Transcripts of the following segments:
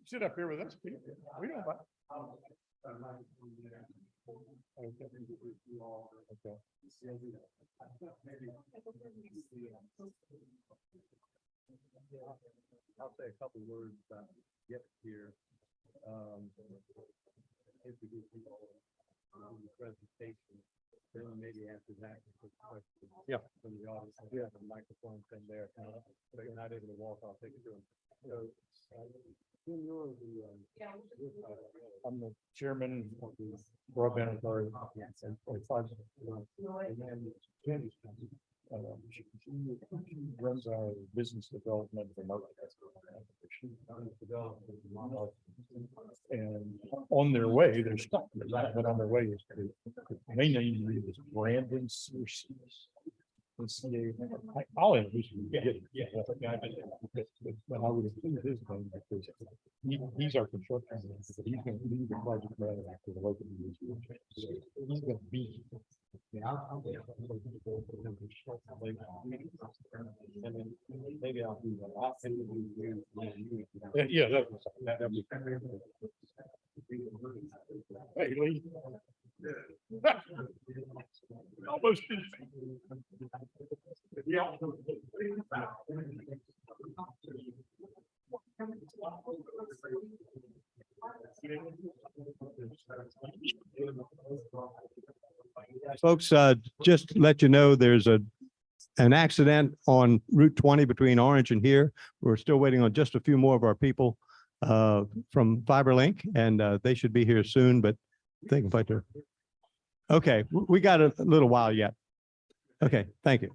Sit up here with us, Pete. We don't mind. Okay. I'll say a couple words about get here. Introduce people the presentation. Then maybe after that, questions. Yeah. From the audience. We have a microphone thing there. If you're not able to walk, I'll take it to them. So, you're I'm the chairman of the broadband authority. And then she runs our business development and on their way, they're stuck. But on their way is the main name is Brandon Searcy. I'll introduce you. But I would include his name because he's our construction manager, but he's going to be the project manager for the local museum. So he's going to be. And then maybe I'll do that. Yeah, that'd be. Hey, Lee. Almost. Yeah. Folks, just to let you know, there's an accident on Route 20 between Orange and here. We're still waiting on just a few more of our people from Fiberlync, and they should be here soon, but they can fight there. Okay, we got a little while yet. Okay, thank you.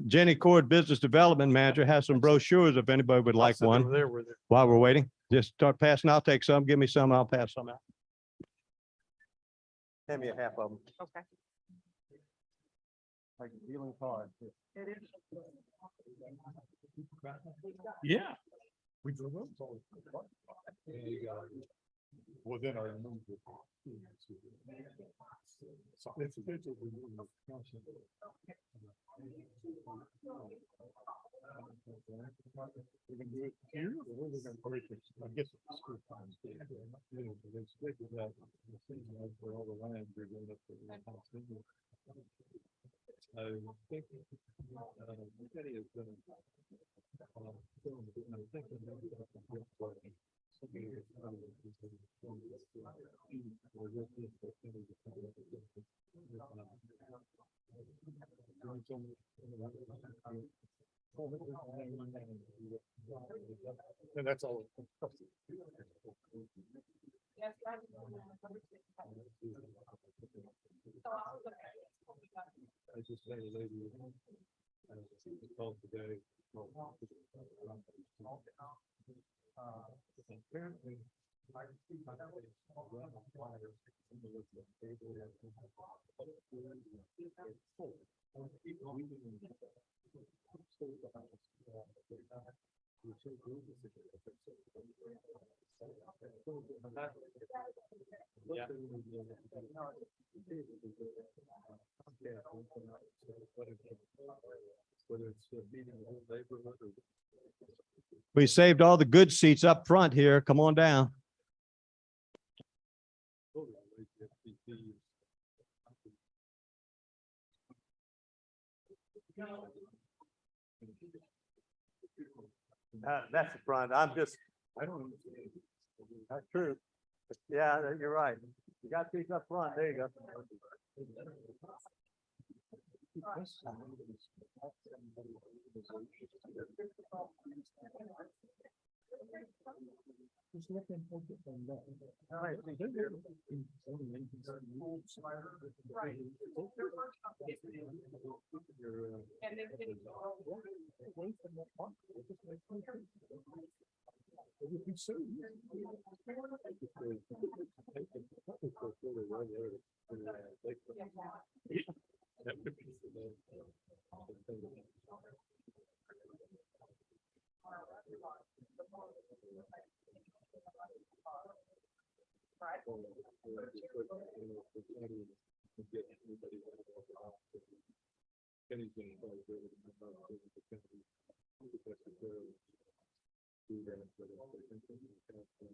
Jenny Cord, Business Development Manager, has some brochures if anybody would like one. While we're waiting, just start passing. I'll take some. Give me some. I'll pass some out. Hand me a half of them. Okay. Like dealing cards. It is. Yeah. We drove up. Well, then I moved it. So it's a bit of a we can do it here, or we're going to break it. I guess it's school time. For all the land we're going to I think Kenny is going to and that's all. Yes, I just had a lady called today. Apparently, We saved all the good seats up front here. Come on down. That's the front. I'm just. I don't. That's true. Yeah, you're right. You got seats up front. There you go. Kenny's gonna probably do it. Do that, but I think we have to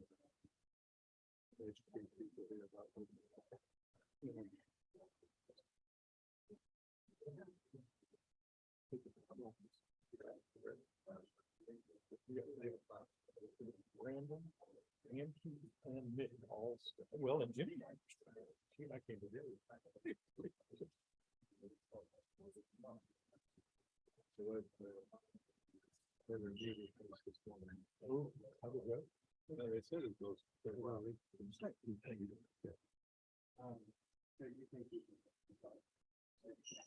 educate people here about it. Brandon, Angie, and Nick all, well, and Jimmy. I came to do. Oh, how did it go? No, they said it goes.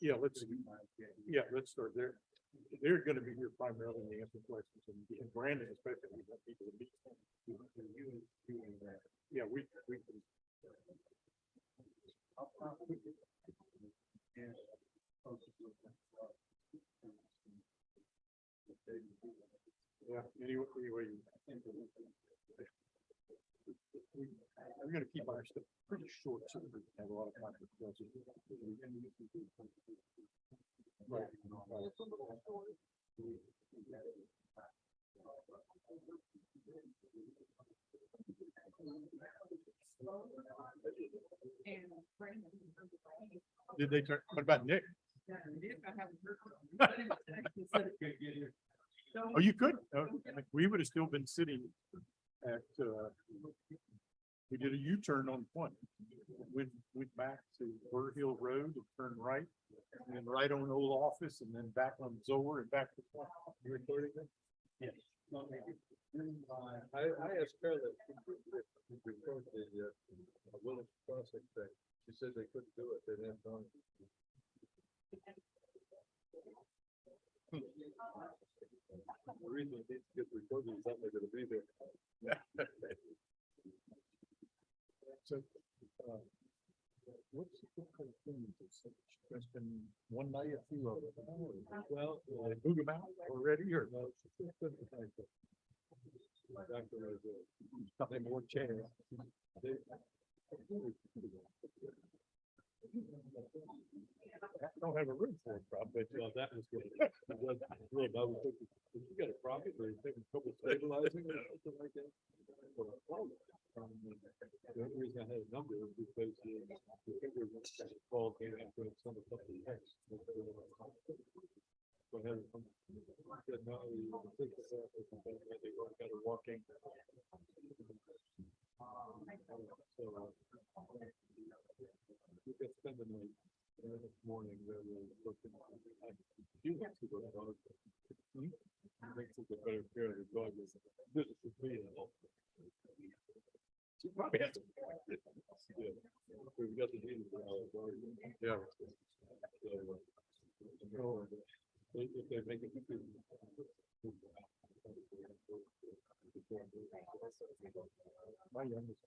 Yeah, let's start there. They're gonna be here primarily to answer questions, and Brandon especially, we want people to meet. Yeah, we can. Yeah, anyway. We're gonna keep our stuff pretty short, so we can have a lot of time for questions. Right. Did they turn, what about Nick? Oh, you could, we would have still been sitting at, we did a U-turn on one. Went back to Burr Hill Road and turned right, and then right on Old Office, and then back on Zoller and back to one. You recording it? Yes. I asked her that we recorded the Willis Crossing thing. She said they couldn't do it, they didn't have time. The reason it needs to get recorded is that they're gonna be there. So, what's the kind of thing? There's been one night, a few of them. Well, they move them out already, or no? Something more chairs. I don't have a room for it, probably, but that was good. You got a profit, or you taking trouble stabilizing or something like that? The only reason I had a number is because the fingers fall came after some of the stuff. So I had some, said, no, they were kind of walking. So, we could spend the night this morning, they were looking, I do like to go to dogs. Makes it a better care of the dog. This is me. She probably has to. Yeah. We've got the deal. Yeah. So, if they make it. My youngest.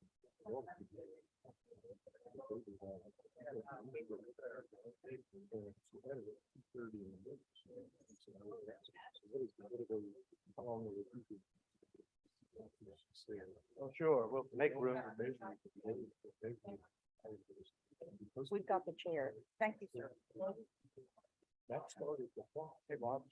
Oh, sure, we'll make room. We've got the chair. Thank you, sir. That started the clock. Hey, Bob.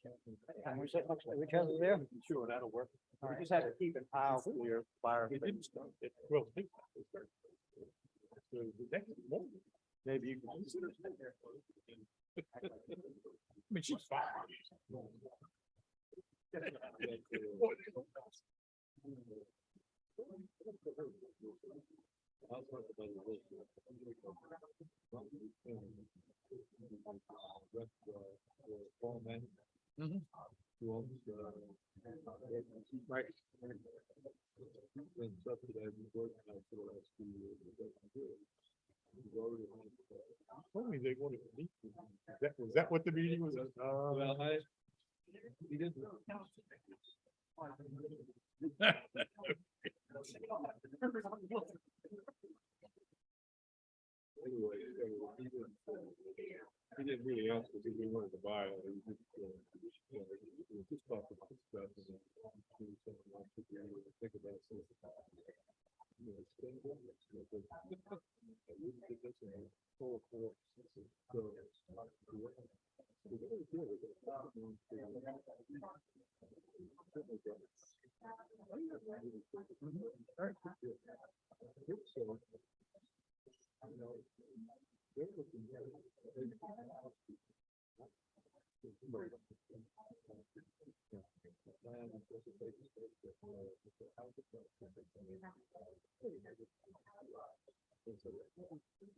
Can we sit next to each other there? Sure, that'll work. We just had to keep an eye out for your fire. It didn't start. Well, it started. So the next morning, Maybe you can. consider it. I mean, she's fine. Right. And subsidized work for the last 2 years. Told me they wanted to meet. Was that what the meeting was? Well, he didn't. Anyway, he didn't really ask us if we wanted to buy it. He just talked about stuff and think about it.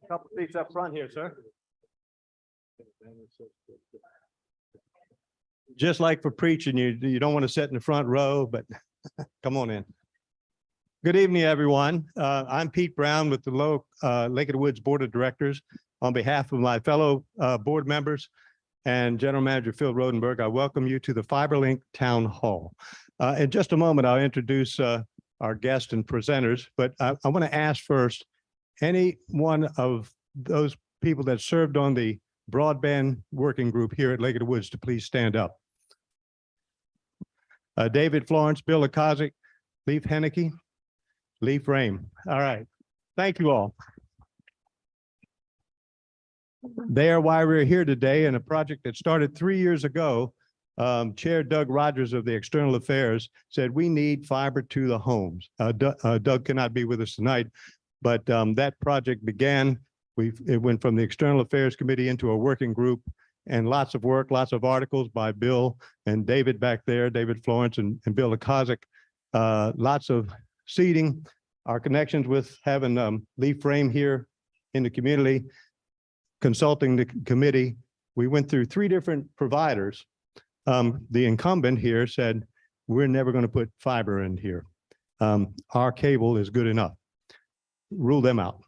Couple seats up front here, sir. Just like for preaching, you don't want to sit in the front row, but come on in. Good evening, everyone. I'm Pete Brown with the Lake of the Woods Board of Directors. On behalf of my fellow board members and General Manager Phil Rodenberg, I welcome you to the Fiberlync Town Hall. In just a moment, I'll introduce our guests and presenters, but I want to ask first, any one of those people that served on the broadband working group here at Lake of the Woods to please stand up. David Florence, Bill Akazik, Leif Henneke, Leif Rame. All right. Thank you all. They are why we're here today in a project that started 3 years ago. Chair Doug Rogers of the External Affairs said we need fiber to the homes. Doug cannot be with us tonight, but that project began. It went from the External Affairs Committee into a working group, and lots of work, lots of articles by Bill and David back there, David Florence and Bill Akazik. Lots of seating, our connections with having Leif Rame here in the community, consulting the committee. We went through 3 different providers. The incumbent here said, we're never going to put fiber in here. Our cable is good enough. Rule them out.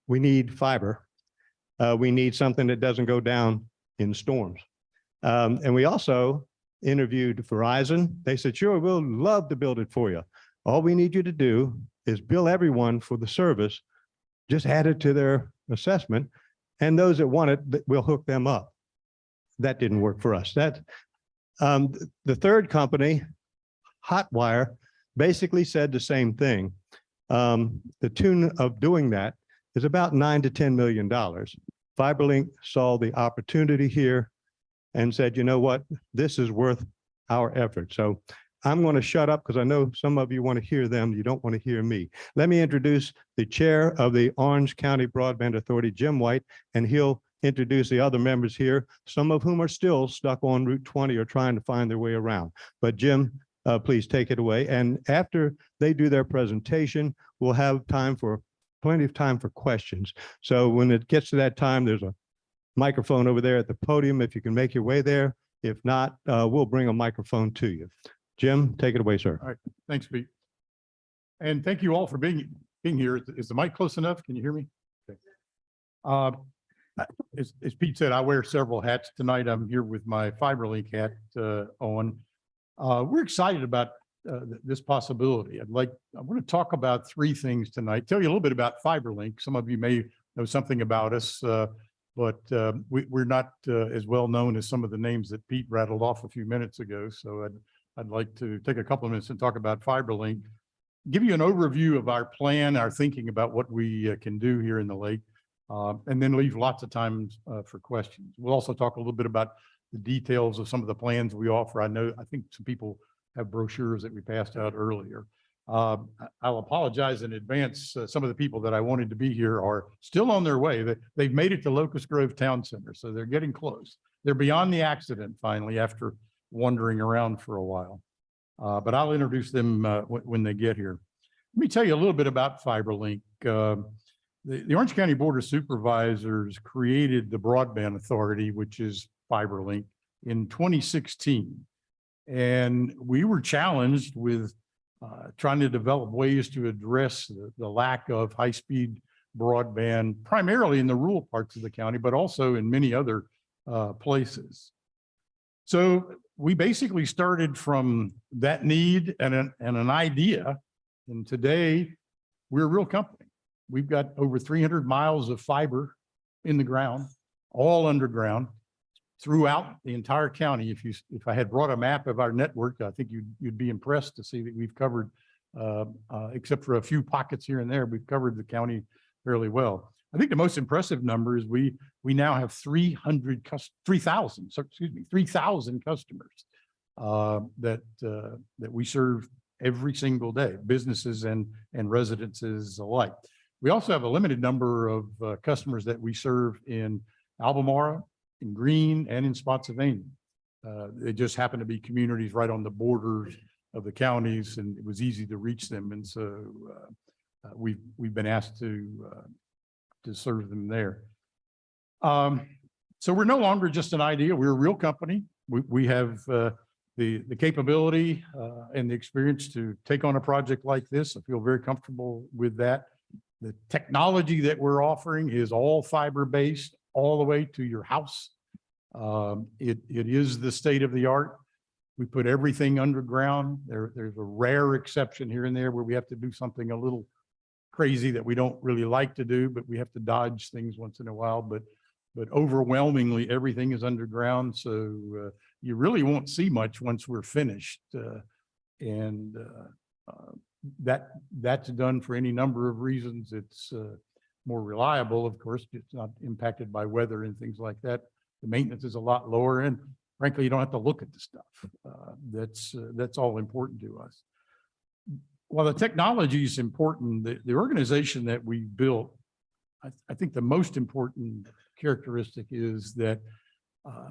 We need fiber. We need something that doesn't go down in storms. And we also interviewed Verizon. They said, sure, we'll love to build it for you. All we need you to do is bill everyone for the service, just add it to their assessment, and those that want it, we'll hook them up. That didn't work for us. The third company, Hotwire, basically said the same thing. The tune of doing that is about $9 to $10 million. Fiberlync saw the opportunity here and said, you know what, this is worth our effort. So I'm going to shut up because I know some of you want to hear them. You don't want to hear me. Let me introduce the chair of the Orange County Broadband Authority, Jim White, and he'll introduce the other members here, some of whom are still stuck on Route 20 or trying to find their way around. But Jim, please take it away. And after they do their presentation, we'll have plenty of time for questions. So when it gets to that time, there's a microphone over there at the podium if you can make your way there. If not, we'll bring a microphone to you. Jim, take it away, sir. All right, thanks, Pete. And thank you all for being here. Is the mic close enough? Can you hear me? Okay. As Pete said, I wear several hats tonight. I'm here with my Fiberlync hat on. We're excited about this possibility. I want to talk about 3 things tonight. Tell you a little bit about Fiberlync. Some of you may know something about us, but we're not as well known as some of the names that Pete rattled off a few minutes ago. So I'd like to take a couple of minutes and talk about Fiberlync, give you an overview of our plan, our thinking about what we can do here in the lake, and then leave lots of time for questions. We'll also talk a little bit about the details of some of the plans we offer. I think some people have brochures that we passed out earlier. I'll apologize in advance. Some of the people that I wanted to be here are still on their way. They've made it to Locust Grove Town Center, so they're getting close. They're beyond the accident finally after wandering around for a while. But I'll introduce them when they get here. Let me tell you a little bit about Fiberlync. The Orange County Board of Supervisors created the Broadband Authority, which is Fiberlync, in 2016. And we were challenged with trying to develop ways to address the lack of high-speed broadband, primarily in the rural parts of the county, but also in many other places. So we basically started from that need and an idea. And today we're a real company. We've got over 300 miles of fiber in the ground, all underground, throughout the entire county. If I had brought a map of our network, I think you'd be impressed to see that we've covered, except for a few pockets here and there, we've covered the county fairly well. I think the most impressive number is we now have 3,000 customers. that we serve every single day, businesses and residences alike. We also have a limited number of customers that we serve in Albemarle, in Greene, and in Spotsylvania. They just happen to be communities right on the borders of the counties, and it was easy to reach them. And so we've been asked to serve them there. So we're no longer just an idea. We're a real company. We have the capability and the experience to take on a project like this. I feel very comfortable with that. The technology that we're offering is all fiber-based all the way to your house. It is the state of the art. We put everything underground. There's a rare exception here and there where we have to do something a little crazy that we don't really like to do, but we have to dodge things once in a while. But overwhelmingly, everything is underground. So you really won't see much once we're finished. That's done for any number of reasons. It's more reliable, of course. It's not impacted by weather and things like that. The maintenance is a lot lower, and frankly, you don't have to look at the stuff. That's all important to us. While the technology is important, the organization that we built, I think the most important characteristic is that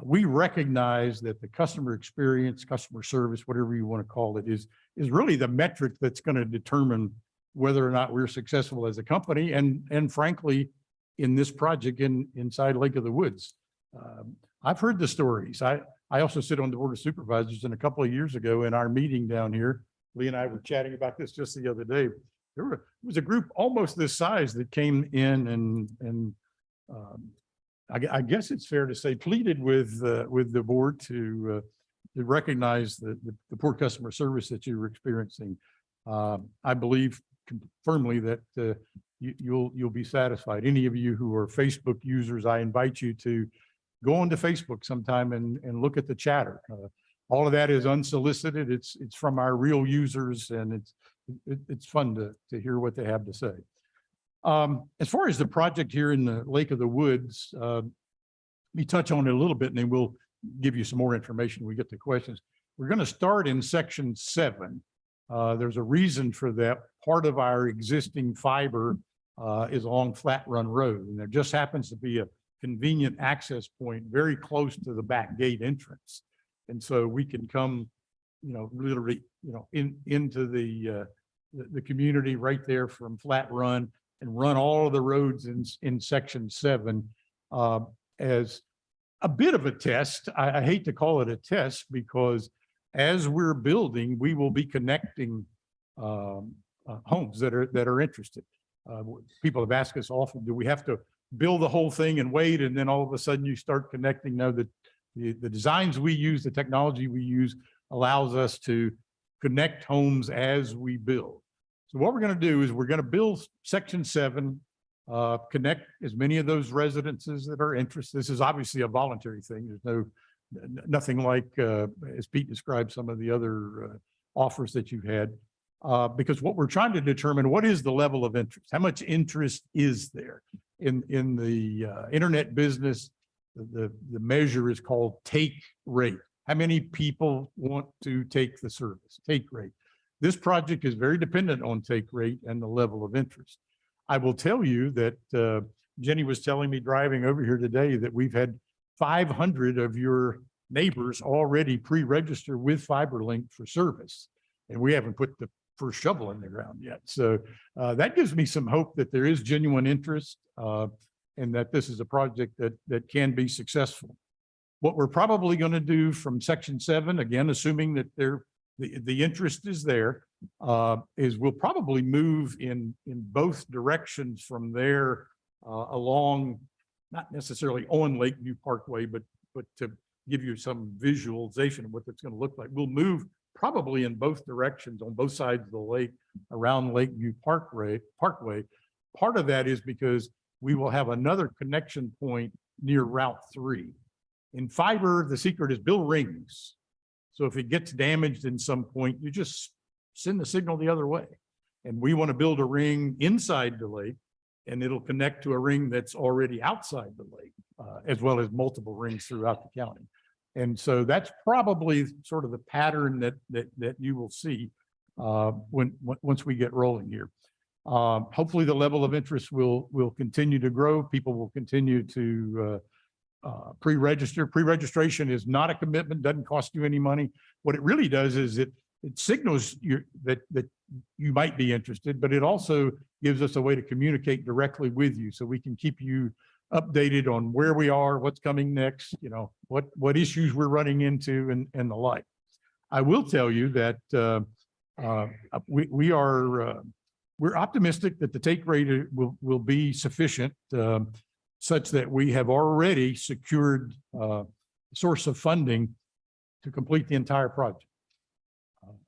we recognize that the customer experience, customer service, whatever you want to call it, is really the metric that's going to determine whether or not we're successful as a company, and frankly, in this project inside Lake of the Woods. I've heard the stories. I also sit on the Board of Supervisors, and a couple of years ago in our meeting down here, Lee and I were chatting about this just the other day. There was a group almost this size that came in and I guess it's fair to say pleaded with the board to recognize the poor customer service that you were experiencing. I believe firmly that you'll be satisfied. Any of you who are Facebook users, I invite you to go onto Facebook sometime and look at the chatter. All of that is unsolicited. It's from our real users, and it's fun to hear what they have to say. As far as the project here in the Lake of the Woods, let me touch on it a little bit, and then we'll give you some more information when we get to questions. We're going to start in section 7. There's a reason for that. Part of our existing fiber is along Flat Run Road, and there just happens to be a convenient access point very close to the back gate entrance. And so we can come, literally, into the community right there from Flat Run and run all of the roads in section 7 as a bit of a test. I hate to call it a test because as we're building, we will be connecting homes that are interested. People have asked us often, do we have to build the whole thing and wait, and then all of a sudden you start connecting? No, the designs we use, the technology we use allows us to connect homes as we build. So what we're going to do is we're going to build section 7, connect as many of those residences that are interested. This is obviously a voluntary thing. There's nothing like, as Pete described, some of the other offers that you've had, because what we're trying to determine, what is the level of interest? How much interest is there in the internet business? The measure is called take rate. How many people want to take the service? Take rate. This project is very dependent on take rate and the level of interest. I will tell you that Jenny was telling me driving over here today that we've had 500 of your neighbors already pre-register with Fiberlync for service, and we haven't put the first shovel in the ground yet. So that gives me some hope that there is genuine interest and that this is a project that can be successful. What we're probably going to do from section 7, again, assuming that the interest is there, is we'll probably move in both directions from there along, not necessarily on Lakeview Parkway, but to give you some visualization of what that's going to look like. We'll move probably in both directions on both sides of the lake around Lakeview Parkway. Part of that is because we will have another connection point near Route 3. In fiber, the secret is build rings. So if it gets damaged in some point, you just send the signal the other way. And we want to build a ring inside the lake, and it'll connect to a ring that's already outside the lake, as well as multiple rings throughout the county. And so that's probably sort of the pattern that you will see once we get rolling here. Hopefully the level of interest will continue to grow. People will continue to pre-register. Pre-registration is not a commitment, doesn't cost you any money. What it really does is it signals that you might be interested, but it also gives us a way to communicate directly with you so we can keep you updated on where we are, what's coming next, what issues we're running into and the like. I will tell you that we're optimistic that the take rate will be sufficient such that we have already secured a source of funding to complete the entire project.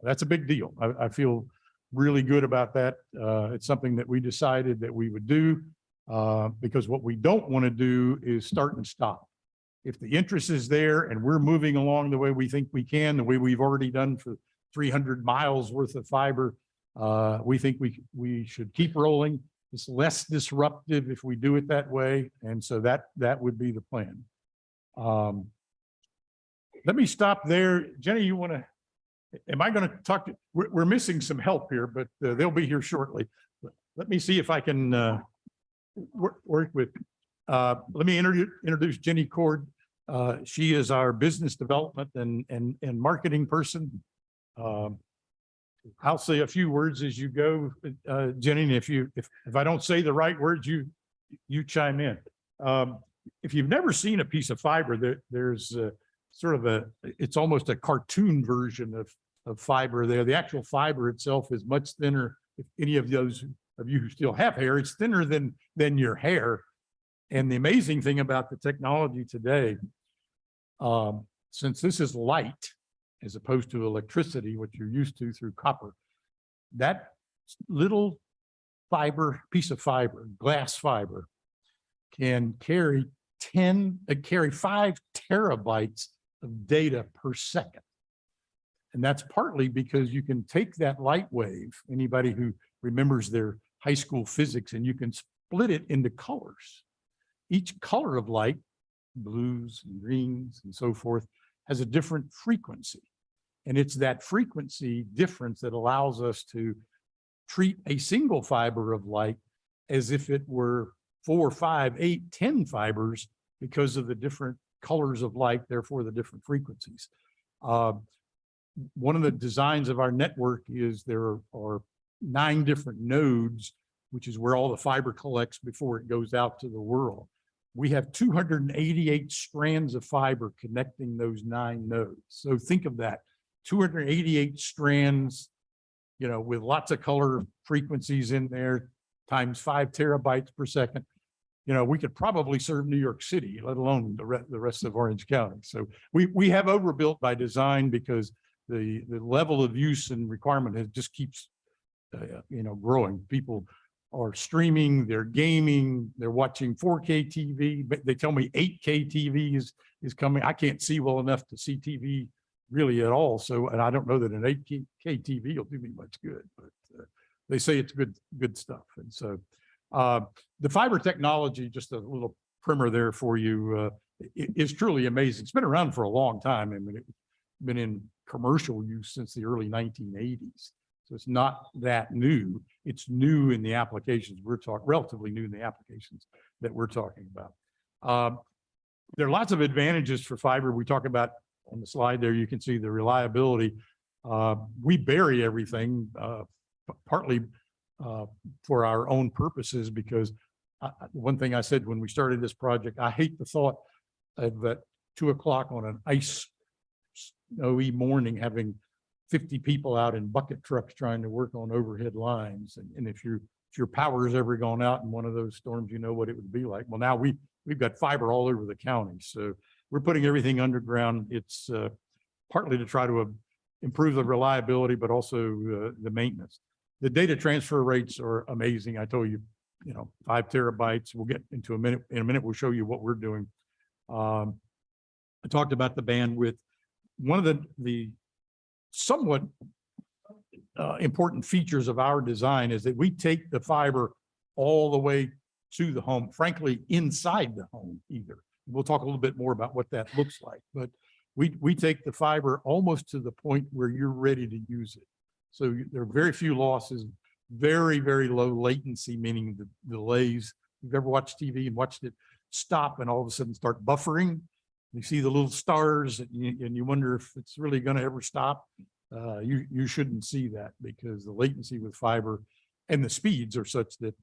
That's a big deal. I feel really good about that. It's something that we decided that we would do because what we don't want to do is start and stop. If the interest is there and we're moving along the way we think we can, the way we've already done for 300 miles worth of fiber, we think we should keep rolling. It's less disruptive if we do it that way. And so that would be the plan. Let me stop there. Jenny, you want to, am I going to talk to, we're missing some help here, but they'll be here shortly. Let me see if I can work with, let me introduce Jenny Cord. She is our business development and marketing person. I'll say a few words as you go, Jenny, and if I don't say the right words, you chime in. If you've never seen a piece of fiber, there's sort of it's almost a cartoon version of fiber there. The actual fiber itself is much thinner. If any of those of you who still have hair, it's thinner than your hair. And the amazing thing about the technology today, since this is light, as opposed to electricity, which you're used to through copper, that little piece of fiber, glass fiber, can carry 5 terabytes of data per second. And that's partly because you can take that light wave, anybody who remembers their high school physics, and you can split it into colors. Each color of light, blues and greens and so forth, has a different frequency. And it's that frequency difference that allows us to treat a single fiber of light as if it were 4, 5, 8, 10 fibers because of the different colors of light, therefore the different frequencies. One of the designs of our network is there are 9 different nodes, which is where all the fiber collects before it goes out to the world. We have 288 strands of fiber connecting those 9 nodes. So think of that. 288 strands, with lots of color frequencies in there, times 5 terabytes per second. We could probably serve New York City, let alone the rest of Orange County. So we have overbuilt by design because the level of use and requirement just keeps, growing. People are streaming, they're gaming, they're watching 4K TV, but they tell me 8K TV is coming. I can't see well enough to see TV really at all. So, and I don't know that an 8K TV will do me much good, but they say it's good stuff. And so the fiber technology, just a little primer there for you, is truly amazing. It's been around for a long time. I mean, it's been in commercial use since the early 1980s. So it's not that new. It's new in the applications we're talking, relatively new in the applications that we're talking about. There are lots of advantages for fiber. We talk about on the slide there, you can see the reliability. We bury everything partly for our own purposes, because one thing I said when we started this project, I hate the thought of at 2 o'clock on an ice snowy morning having 50 people out in bucket trucks trying to work on overhead lines. And if your power's ever gone out in one of those storms, you know what it would be like. Well, now we've got fiber all over the county. So we're putting everything underground. It's partly to try to improve the reliability, but also the maintenance. The data transfer rates are amazing. I told you, 5 terabytes. We'll get into in a minute, we'll show you what we're doing. I talked about the bandwidth. One of the somewhat important features of our design is that we take the fiber all the way to the home, frankly, inside the home either. We'll talk a little bit more about what that looks like, but we take the fiber almost to the point where you're ready to use it. So there are very few losses, very, very low latency, meaning the delays. If you've ever watched TV and watched it stop and all of a sudden start buffering, you see the little stars and you wonder if it's really going to ever stop. You shouldn't see that, because the latency with fiber and the speeds are such that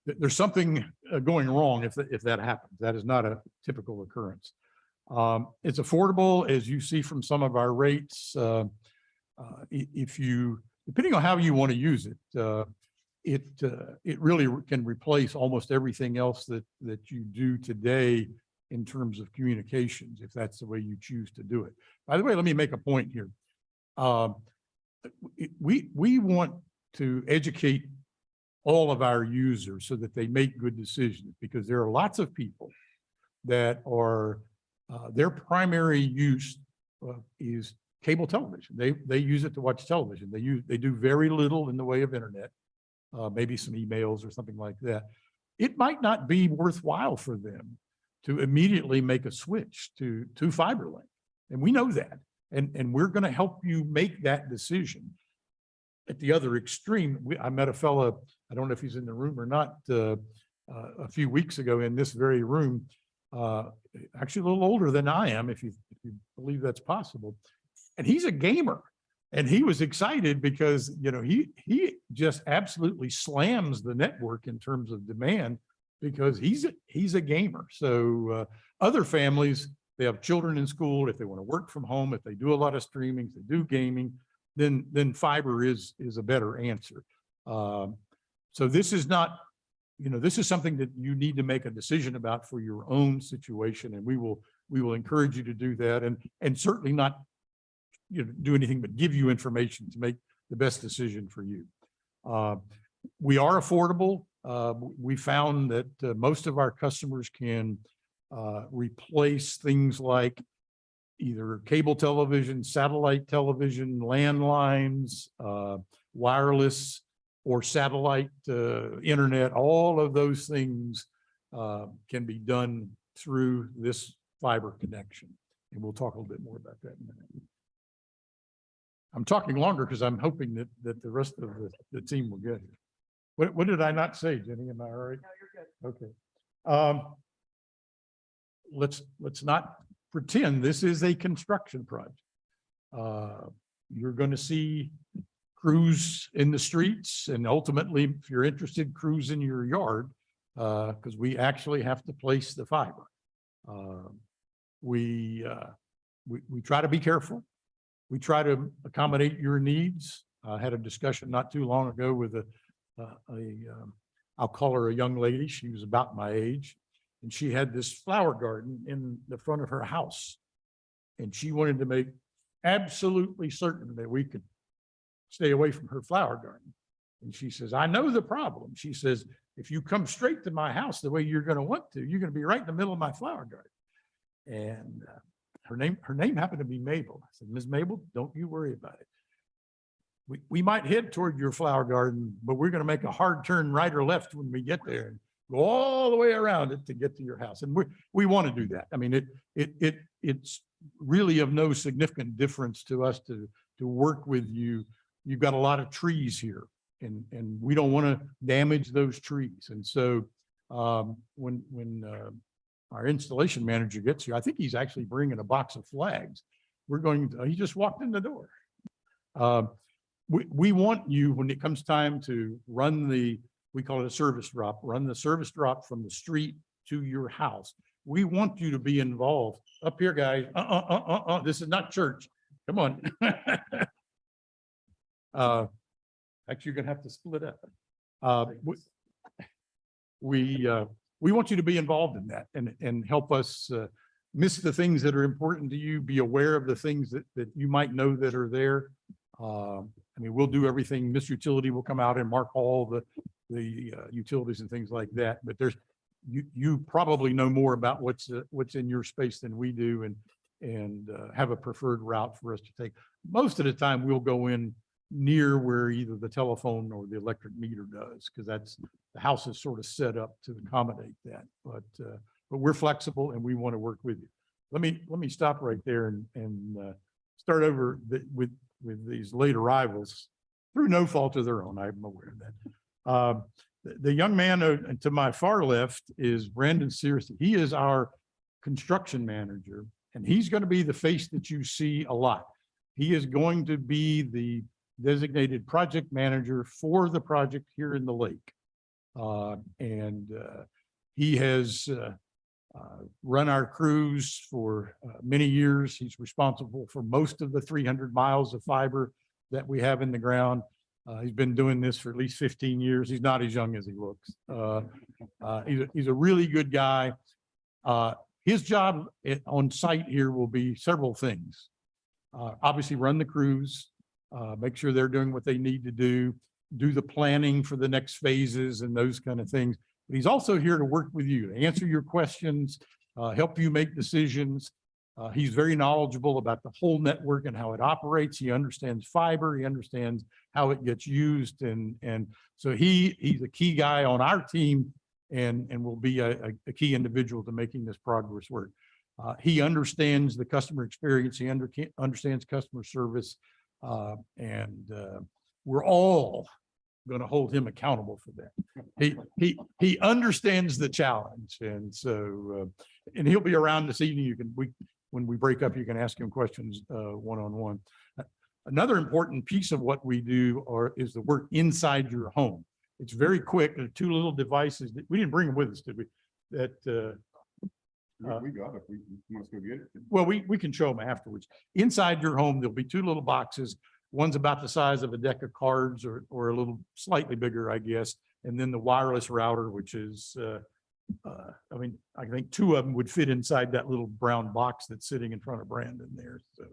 there's something going wrong if that happens. That is not a typical occurrence. It's affordable, as you see from some of our rates. If you, depending on how you want to use it, it really can replace almost everything else that you do today in terms of communications, if that's the way you choose to do it. By the way, let me make a point here. We want to educate all of our users so that they make good decisions, because there are lots of people that are their primary use is cable television. They use it to watch television. They do very little in the way of internet, maybe some emails or something like that. It might not be worthwhile for them to immediately make a switch to Fiberlync, and we know that, and we're going to help you make that decision. At the other extreme, I met a fellow, I don't know if he's in the room or not, a few weeks ago in this very room, actually a little older than I am, if you believe that's possible. And he's a gamer, and he was excited because, you know, he just absolutely slams the network in terms of demand, because he's a gamer. So other families, they have children in school, if they want to work from home, if they do a lot of streaming, if they do gaming, then fiber is a better answer. So this is not, you know, this is something that you need to make a decision about for your own situation, and we will encourage you to do that, and certainly not, you know, do anything but give you information to make the best decision for you. We are affordable. We found that most of our customers can replace things like either cable television, satellite television, landlines, wireless or satellite internet. All of those things can be done through this fiber connection. And we'll talk a little bit more about that in a minute. I'm talking longer because I'm hoping that the rest of the team will get here. What did I not say, Jenny? Am I all right? No, you're good. Okay. Let's not pretend this is a construction project. You're going to see crews in the streets, and ultimately, if you're interested, crews in your yard, because we actually have to place the fiber. We try to be careful. We try to accommodate your needs. I had a discussion not too long ago with I'll call her a young lady. She was about my age, and she had this flower garden in the front of her house. And she wanted to make absolutely certain that we could stay away from her flower garden. And she says, I know the problem. She says, if you come straight to my house the way you're going to want to, you're going to be right in the middle of my flower garden. And her name happened to be Mabel. I said, Ms. Mabel, don't you worry about it. We might head toward your flower garden, but we're going to make a hard turn right or left when we get there and go all the way around it to get to your house. And we want to do that. I mean, it's really of no significant difference to us to work with you. You've got a lot of trees here, and we don't want to damage those trees. And so when our installation manager gets here, I think he's actually bringing a box of flags. He just walked in the door. We want you, when it comes time to run we call it a service drop, run the service drop from the street to your house. We want you to be involved. Up here, guys. This is not church. Come on. Actually, you're gonna have to split up. We want you to be involved in that and help us miss the things that are important to you, be aware of the things that you might know that are there. I mean, we'll do everything. Miss Utility will come out and mark all the utilities and things like that. But you probably know more about what's in your space than we do, and have a preferred route for us to take. Most of the time, we'll go in near where either the telephone or the electric meter does, because the house is sort of set up to accommodate that. But we're flexible and we want to work with you. let me stop right there and start over with these late arrivals through no fault of their own. I'm aware of that. The young man to my far left is Brandon Searcy. He is our construction manager, and he's going to be the face that you see a lot. He is going to be the designated project manager for the project here in the lake. He has run our crews for many years. He's responsible for most of the 300 miles of fiber that we have in the ground. He's been doing this for at least 15 years. He's not as young as he looks. He's a really good guy. His job on site here will be several things. Obviously run the crews, make sure they're doing what they need to do the planning for the next phases and those kind of things. But he's also here to work with you, to answer your questions, help you make decisions. He's very knowledgeable about the whole network and how it operates. He understands fiber. He understands how it gets used. And so he's a key guy on our team and will be a key individual to making this progress work. He understands the customer experience. He understands customer service. We're all going to hold him accountable for that. He understands the challenge. And so, and he'll be around this evening. When we break up, you can ask him questions one-on-one. Another important piece of what we do is the work inside your home. It's very quick. There are two little devices that we didn't bring them with us, did we? That we got it. We must go get it. well, we can show them afterwards. Inside your home, there'll be two little boxes. One's about the size of a deck of cards or a little slightly bigger, I guess. And then the wireless router, which is, I mean, I think two of them would fit inside that little brown box that's sitting in front of Brandon there. So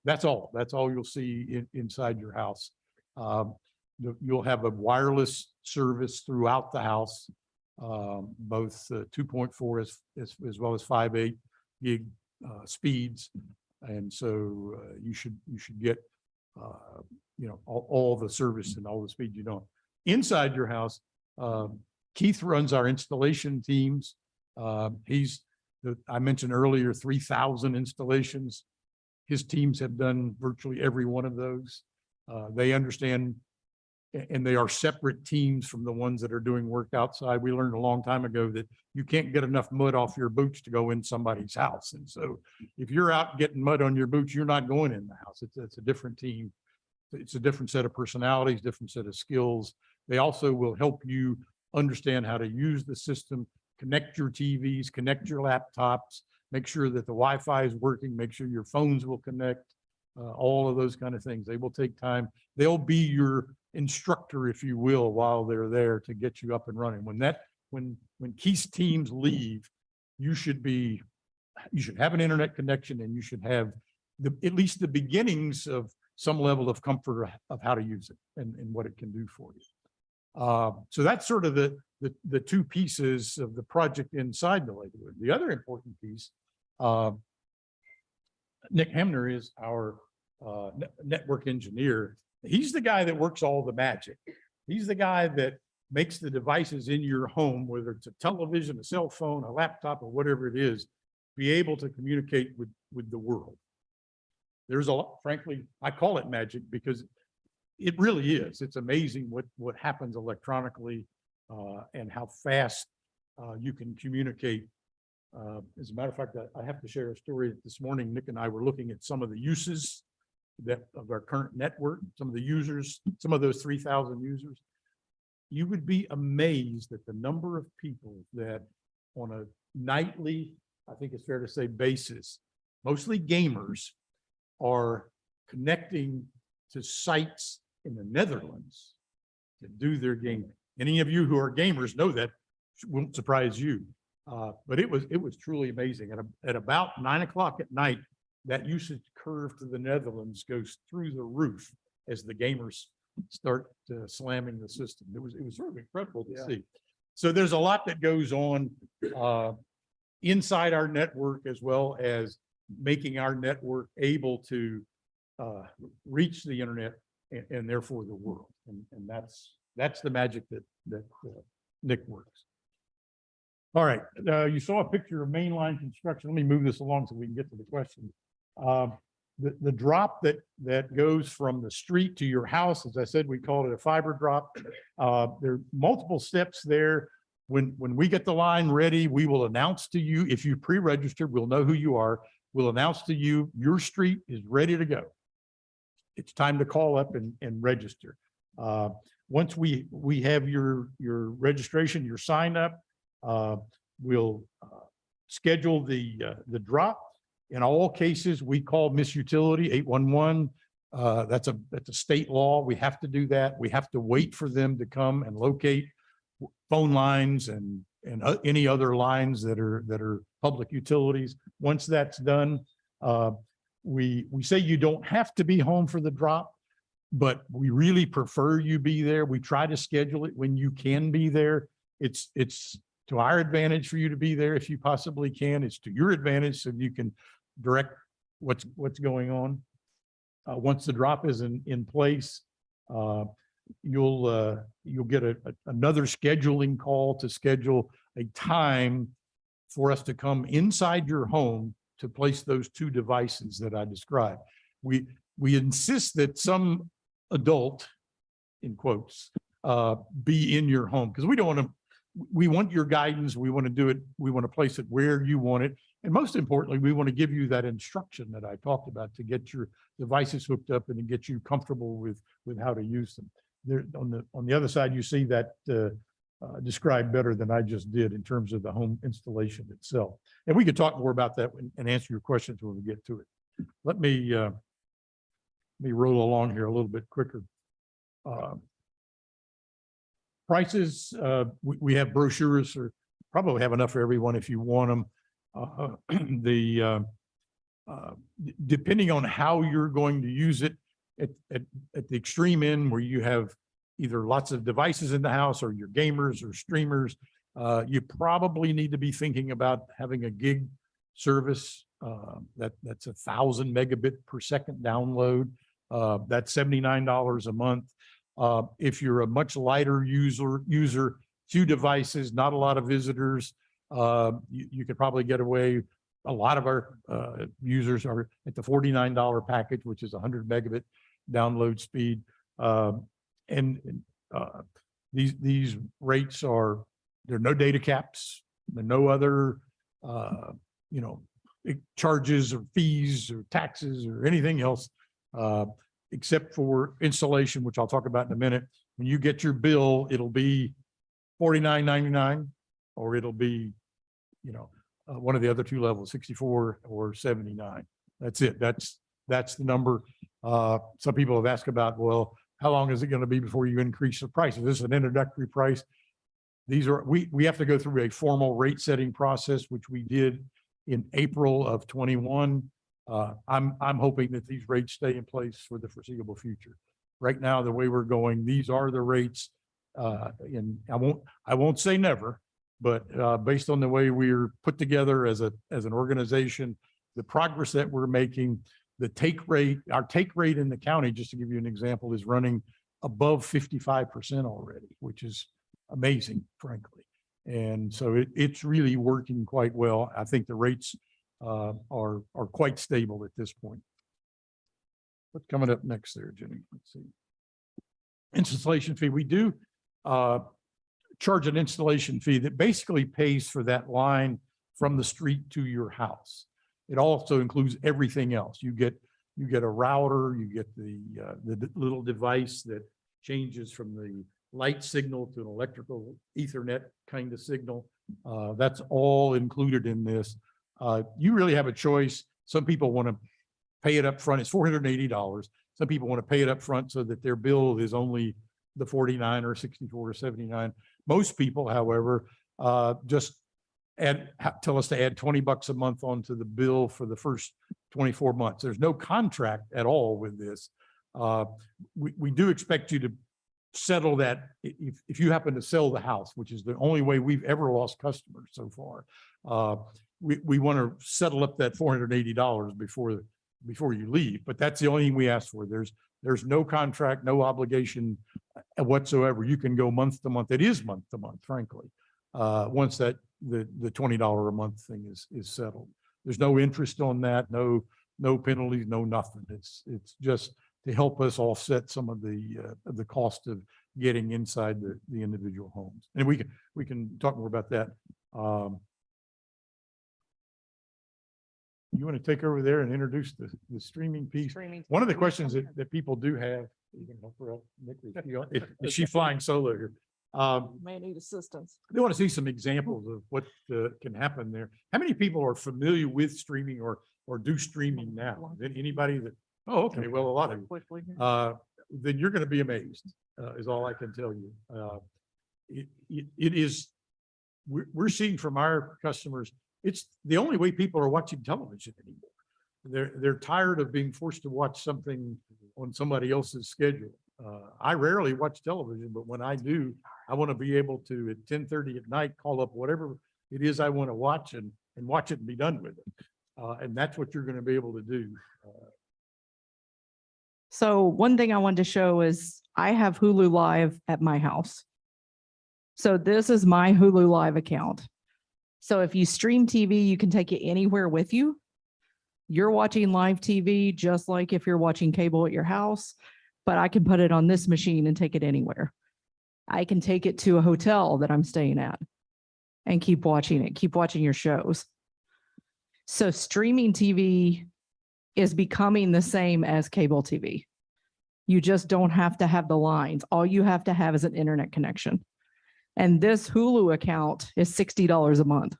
that's all you'll see inside your house. You'll have a wireless service throughout the house, both 2.4 as well as 5.8 gig speeds. And so you should get all the service and all the speed you don't. Inside your house, Keith runs our installation teams. I mentioned earlier, 3,000 installations. His teams have done virtually every one of those. They understand, and they are separate teams from the ones that are doing work outside. We learned a long time ago that you can't get enough mud off your boots to go in somebody's house. And so if you're out getting mud on your boots, you're not going in the house. It's a different team. It's a different set of personalities, different set of skills. They also will help you understand how to use the system, connect your TVs, connect your laptops, make sure that the Wi-Fi is working, make sure your phones will connect, all of those kind of things. They will take time. They'll be your instructor, if you will, while they're there to get you up and running. When Keith's teams leave, you should have an internet connection, and you should have at least the beginnings of some level of comfort of how to use it and what it can do for you. So that's sort of the two pieces of the project inside the Lakewood. The other important piece, Nick Hemner is our network engineer. He's the guy that works all the magic. He's the guy that makes the devices in your home, whether it's a television, a cell phone, a laptop, or whatever it is, be able to communicate with the world. There's a lot, frankly, I call it magic because it really is. It's amazing what happens electronically and how fast you can communicate. As a matter of fact, I have to share a story. This morning, Nick and I were looking at some of the uses of our current network, some of the users, some of those 3,000 users. You would be amazed at the number of people that on a nightly, I think it's fair to say, basis, mostly gamers, are connecting to sites in the Netherlands to do their gaming. Any of you who are gamers know that, won't surprise you. But it was truly amazing. At about 9 o'clock at night, that usage curve to the Netherlands goes through the roof as the gamers start slamming the system. It was sort of incredible to see. So there's a lot that goes on inside our network, as well as making our network able to reach the internet and therefore the world. And that's the magic that Nick works. All right, you saw a picture of mainline construction. Let me move this along so we can get to the question. The drop that goes from the street to your house, as I said, we call it a fiber drop. There are multiple steps there. When we get the line ready, we will announce to you, if you pre-register, we'll know who you are. We'll announce to you, your street is ready to go. It's time to call up and register. Once we have your registration, your sign up, we'll schedule the drop. In all cases, we call Miss Utility 811. That's a state law. We have to do that. We have to wait for them to come and locate phone lines and any other lines that are public utilities. Once that's done, we say you don't have to be home for the drop, but we really prefer you be there. We try to schedule it when you can be there. It's to our advantage for you to be there if you possibly can. It's to your advantage so you can direct what's going on. Once the drop is in place, you'll get another scheduling call to schedule a time for us to come inside your home to place those two devices that I described. We insist that some adult, in quotes, be in your home because we don't want to. We want your guidance. We want to do it. We want to place it where you want it. And most importantly, we want to give you that instruction that I talked about to get your devices hooked up and to get you comfortable with how to use them. There on the other side, you see that described better than I just did in terms of the home installation itself. And we could talk more about that and answer your questions when we get to it. Let me roll along here a little bit quicker. Prices, we have brochures, or probably have enough for everyone if you want them. Depending on how you're going to use it, at the extreme end where you have either lots of devices in the house or your gamers or streamers, you probably need to be thinking about having a gig service. That's 1,000 megabit per second download. That's $79 a month. If you're a much lighter user, few devices, not a lot of visitors, you could probably get away. A lot of our users are at the $49 package, which is 100 megabit download speed. These rates there are no data caps, there are no other charges or fees or taxes or anything else. Except for installation, which I'll talk about in a minute. When you get your bill, it'll be $49.99, or it'll be, one of the other two levels, 64 or 79. That's it. That's the number. Some people have asked about, well, how long is it going to be before you increase the price? This is an introductory price. These are, we have to go through a formal rate setting process, which we did in April of 21. I'm hoping that these rates stay in place for the foreseeable future. Right now, the way we're going, these are the rates. And I won't say never, but based on the way we're put together as an organization, the progress that we're making, our take rate in the county, just to give you an example, is running above 55% already, which is amazing, frankly. And so it's really working quite well. I think the rates are quite stable at this point. What's coming up next there, Jenny? Let's see. Installation fee. We do charge an installation fee that basically pays for that line from the street to your house. It also includes everything else. You get a router, you get the little device that changes from the light signal to an electrical Ethernet kind of signal. That's all included in this. You really have a choice. Some people want to pay it up front. It's $480. Some people want to pay it up front so that their bill is only the 49 or 64 or 79. Most people, however, just tell us to add $20 a month onto the bill for the first 24 months. There's no contract at all with this. We do expect you to settle that if you happen to sell the house, which is the only way we've ever lost customers so far. We want to settle up that $480 before you leave, but that's the only thing we ask for. There's no contract, no obligation whatsoever. You can go month to month. It is month to month, frankly. Once that the $20 a month thing is settled. There's no interest on that, no penalties, no nothing. It's just to help us offset some of the cost of getting inside the individual homes. And we can talk more about that. You want to take over there and introduce the streaming piece? Streaming. One of the questions that people do have, you can help her out, Nick, is she flying solo here? May need assistance. They want to see some examples of what can happen there. How many people are familiar with streaming or do streaming now? Is there anybody that, oh, okay, well, a lot of you. Quickly. Then you're going to be amazed, is all I can tell you. It is, we're seeing from our customers, it's the only way people are watching television anymore. They're tired of being forced to watch something on somebody else's schedule. I rarely watch television, but when I do, I want to be able to at 10:30 at night, call up whatever it is I want to watch and watch it and be done with it. And that's what you're going to be able to do. So one thing I wanted to show is I have Hulu Live at my house. So this is my Hulu Live account. So if you stream TV, you can take it anywhere with you. You're watching live TV, just like if you're watching cable at your house, but I can put it on this machine and take it anywhere. I can take it to a hotel that I'm staying at and keep watching it, keep watching your shows. So streaming TV is becoming the same as cable TV. You just don't have to have the lines. All you have to have is an internet connection. And this Hulu account is $60 a month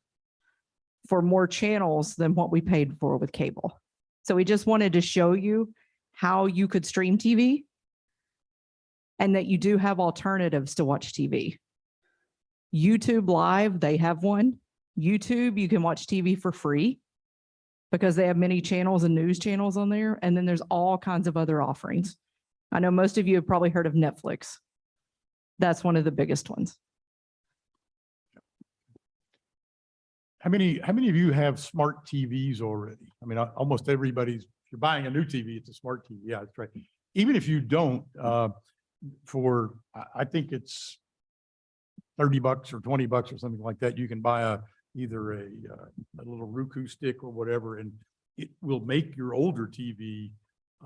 for more channels than what we paid for with cable. So we just wanted to show you how you could stream TV and that you do have alternatives to watch TV. YouTube Live, they have one. YouTube, you can watch TV for free because they have many channels and news channels on there. And then there's all kinds of other offerings. I know most of you have probably heard of Netflix. That's one of the biggest ones. How many of you have smart TVs already? I mean, almost everybody's, if you're buying a new TV, it's a smart TV. Yeah, that's right. Even if you don't, I think it's $30 or $20 or something like that, you can buy either a little Roku stick or whatever, and it will make your older TV,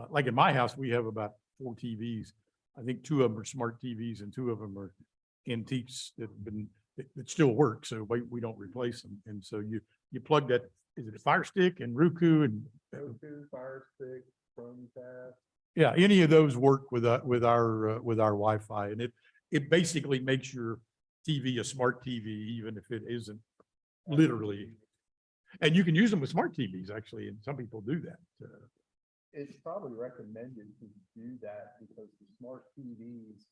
like in my house, we have about 4 TVs. I think 2 of them are smart TVs and 2 of them are antiques that still work, so we don't replace them. And so you plug that, is it a Fire Stick and Roku and Fire Stick, Chromecast. yeah, any of those work with our Wi-Fi, and it basically makes your TV a smart TV, even if it isn't literally. And you can use them with smart TVs actually, and some people do that. It's probably recommended to do that because the smart TVs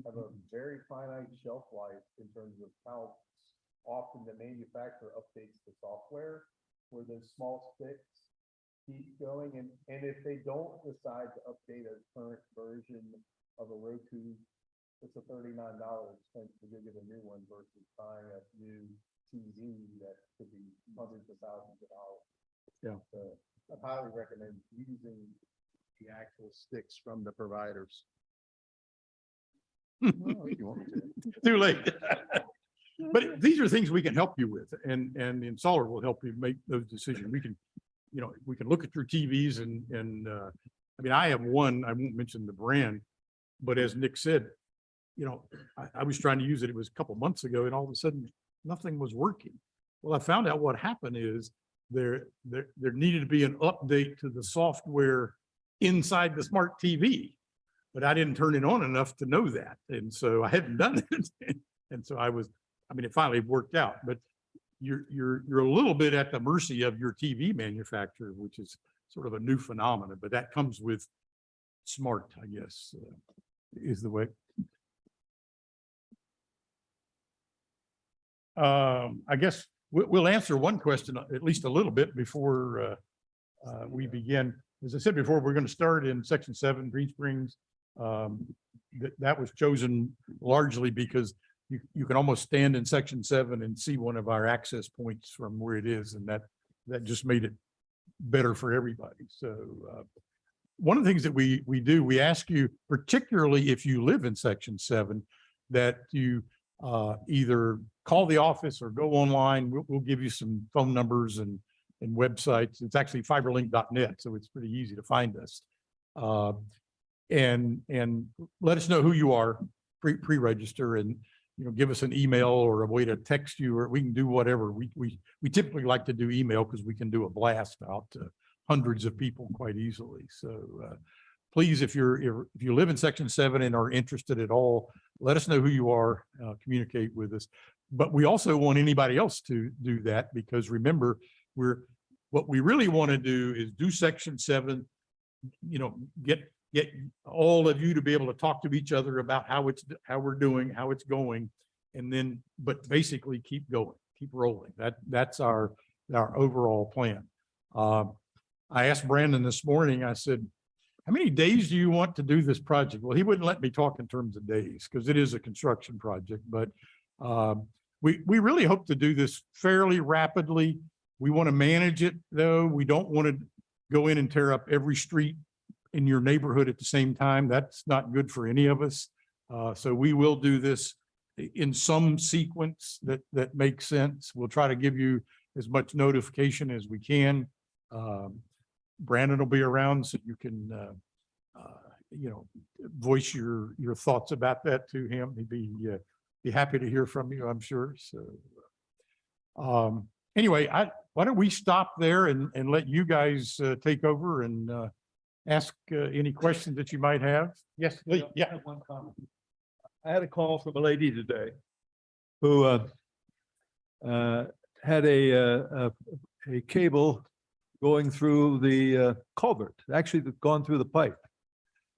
have a very finite shelf life in terms of how often the manufacturer updates the software, where those small sticks keep going. And if they don't decide to update a current version of a Roku, it's a $39 expense to go get a new one versus buying a new TV that could be hundreds of thousands of dollars. Yeah. So I highly recommend using the actual sticks from the providers. Too late. But these are things we can help you with, and the installer will help you make those decisions. We can look at your TVs and I mean, I have one, I won't mention the brand, but as Nick said, I was trying to use it. It was a couple months ago, and all of a sudden nothing was working. Well, I found out what happened is there needed to be an update to the software inside the smart TV, but I didn't turn it on enough to know that. And so I hadn't done it. And so it finally worked out, but you're a little bit at the mercy of your TV manufacturer, which is sort of a new phenomenon, but that comes with smart, I guess, is the way. I guess we'll answer one question, at least a little bit before we begin. As I said before, we're going to start in section 7, Green Springs. That was chosen largely because you can almost stand in section 7 and see one of our access points from where it is. And that just made it better for everybody. So one of the things that we do, we ask you, particularly if you live in section 7, that you either call the office or go online. We'll give you some phone numbers and websites. It's actually fiberlync.net, so it's pretty easy to find us. And let us know who you are, pre-register, and give us an email or a way to text you, or we can do whatever. We typically like to do email because we can do a blast out to hundreds of people quite easily. So please, if you live in Section 7 and are interested at all, let us know who you are, communicate with us. But we also want anybody else to do that, because remember, what we really want to do is do Section 7, get all of you to be able to talk to each other about how we're doing, how it's going, and then, but basically keep going, keep rolling. That's our overall plan. I asked Brandon this morning, I said, how many days do you want to do this project? Well, he wouldn't let me talk in terms of days because it is a construction project, but we really hope to do this fairly rapidly. We want to manage it though. We don't want to go in and tear up every street in your neighborhood at the same time. That's not good for any of us. So we will do this in some sequence that makes sense. We'll try to give you as much notification as we can. Brandon will be around so you can, voice your thoughts about that to him. He'd be happy to hear from you, I'm sure. So anyway, why don't we stop there and let you guys take over and ask any questions that you might have. Yes, Lee. I Yeah. have one comment. I had a call from a lady today who had a cable going through the culvert, actually gone through the pipe.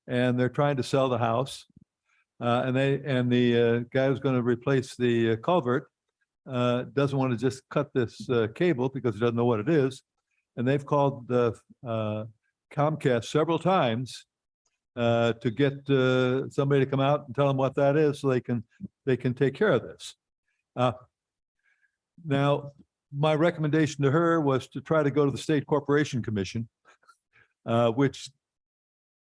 And they're trying to sell the house. And the guy who's going to replace the culvert doesn't want to just cut this cable because he doesn't know what it is. And they've called the Comcast several times to get somebody to come out and tell them what that is so they can take care of this. Now, my recommendation to her was to try to go to the State Corporation Commission, which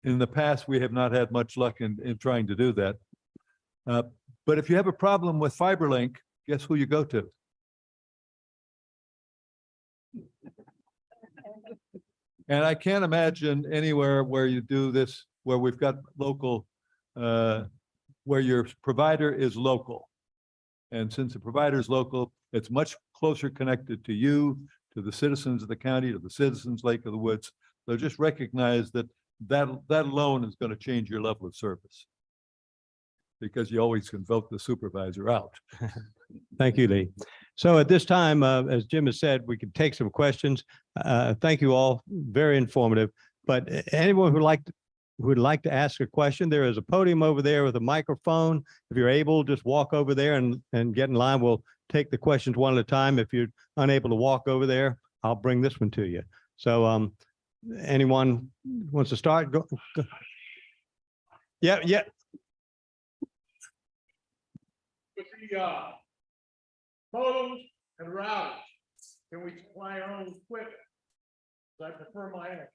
in the past we have not had much luck in trying to do that. But if you have a problem with Fiberlync, guess who you go to? And I can't imagine anywhere where you do this, where we've got local, where your provider is local. And since the provider is local, it's much closer connected to you, to the citizens of the county, to the citizens Lake of the Woods. So just recognize that alone is going to change your level of service, because you always can vote the supervisor out. Thank you, Lee. So at this time, as Jim has said, we can take some questions. Thank you all, very informative. But anyone who'd like to ask a question, there is a podium over there with a microphone. If you're able, just walk over there and get in line. We'll take the questions one at a time. If you're unable to walk over there, I'll bring this one to you. So anyone wants to start? Go. Yeah. With the modems and routers, can we supply our own equipment? I prefer my own.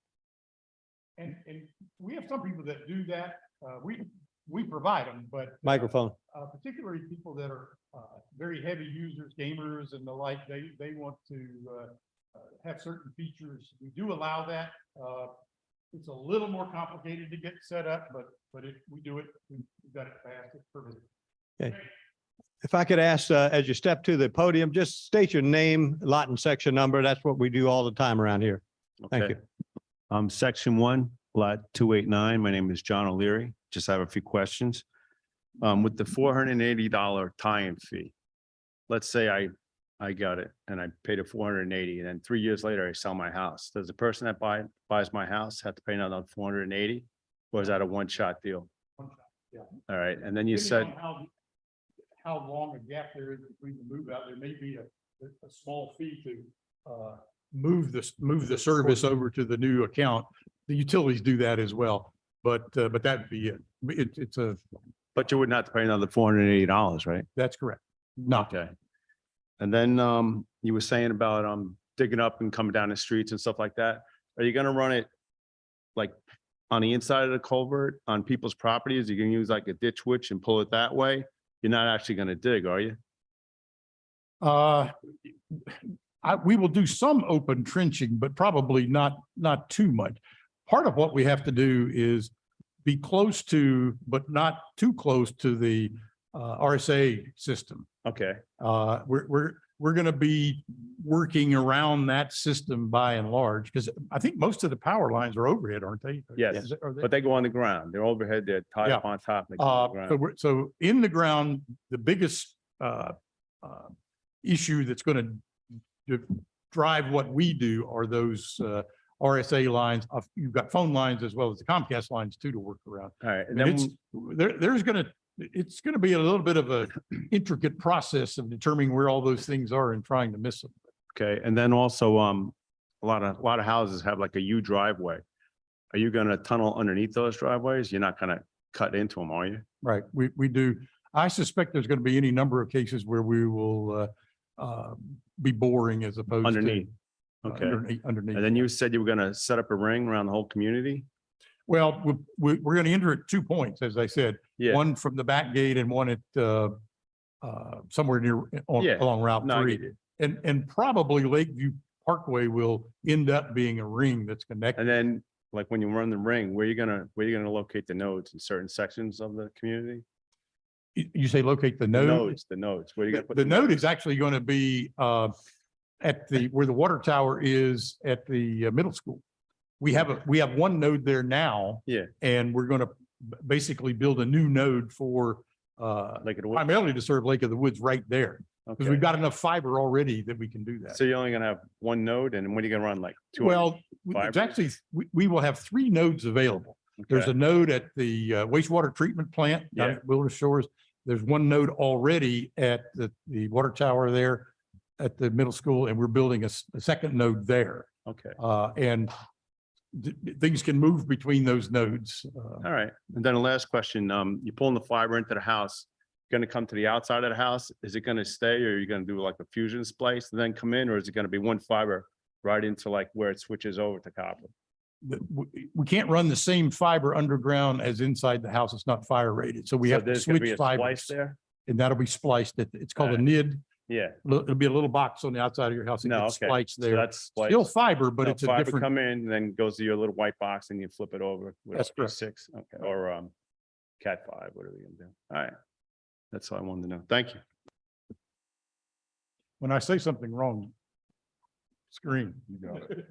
And we have some people that do that. We provide them, but Microphone. particularly people that are very heavy users, gamers and the like, they want to have certain features. We do allow that. It's a little more complicated to get set up, but we do it. We've got it fast. It's perfect. Okay. If I could ask, as you step to the podium, just state your name, lot and section number. That's what we do all the time around here. Thank you. Section 1, lot 289. My name is John O'Leary. Just have a few questions. With the $480 tie-in fee, let's say I got it and I paid a $480, and then 3 years later I sell my house. Does the person that buys my house have to pay another $480, or is that a one-shot deal? One shot, yeah. All right, and then you said, Depending on how long a gap there is between the move out, there may be a small fee to move the service over to the new account. The utilities do that as well, but that'd be it. It's but you would not have to pay another $480, right? that's correct. Not Okay. And then you were saying about digging up and coming down the streets and stuff like that. Are you gonna run it like on the inside of the culvert on people's properties? You can use like a ditch witch and pull it that way? You're not actually gonna dig, are you? We will do some open trenching, but probably not too much. Part of what we have to do is be close to, but not too close to the RSA system. Okay, We're going to be working around that system by and large, because I think most of the power lines are overhead, aren't they? Yes, Is it- are they? but they go on the ground. They're overhead, they're tied up Yeah. on top. and they go on the So ground. so in the ground, the biggest issue that's going to drive what we do are those RSA lines. You've got phone lines as well as the Comcast lines too to work around. All right, and And then, it's gonna be a little bit of a intricate process of determining where all those things are and trying to miss them. okay, and then also, a lot of houses have like a U driveway. Are you gonna tunnel underneath those driveways? You're not gonna cut into them, are you? Right, we do. I suspect there's gonna be any number of cases where we will be boring as opposed to. Underneath. Okay, Underneath. and then you said you were gonna set up a ring around the whole community? Well, we're gonna enter at 2 points, as I said. Yeah. One from the back gate and one at somewhere near Yeah. along Route No, I 3. get it. And probably Lakeview Parkway will end up being a ring that's connected. And then, like, when you run the ring, where you gonna locate the nodes in certain sections of the community? You say locate the The node? the nodes, where you gonna put? The node is actually going to be at where the water tower is at the middle school. We have one node there now. Yeah. And we're going to basically build a new node for Like it was, primarily to serve Lake of the Woods right there. Because okay. we've got enough fiber already that we can do that. So you're only gonna have one node, and when are you gonna run like two? Well, it's fibers? actually, we will have 3 nodes available. There's a node at the wastewater treatment plant down Yeah. at Wilderness Shores. There's one node already at the water tower there at the middle school, and we're building a second node there. Okay, And things can move between those nodes. all right. And then the last question, you're pulling the fiber into the house, gonna come to the outside of the house? Is it gonna stay, or are you gonna do like a fusion splice and then come in, or is it gonna be one fiber right into like where it switches over to copper? We can't run the same fiber underground as inside the house. It's not fire rated. So we So have to there's gonna be switch a splice fibers, there? and that'll be spliced. It's called a Alright. NID. Yeah, It'll be a little box on the outside of your house. It no, gets okay. spliced So there. that's spliced. Still fiber, but No, it's a fiber different. come in, then goes to your little white box and you flip it over. with That's correct. Six, okay, or Cat 5, whatever you're gonna do. All right. That's all I wanted to know. Thank you. When I say something wrong, scream. You got it.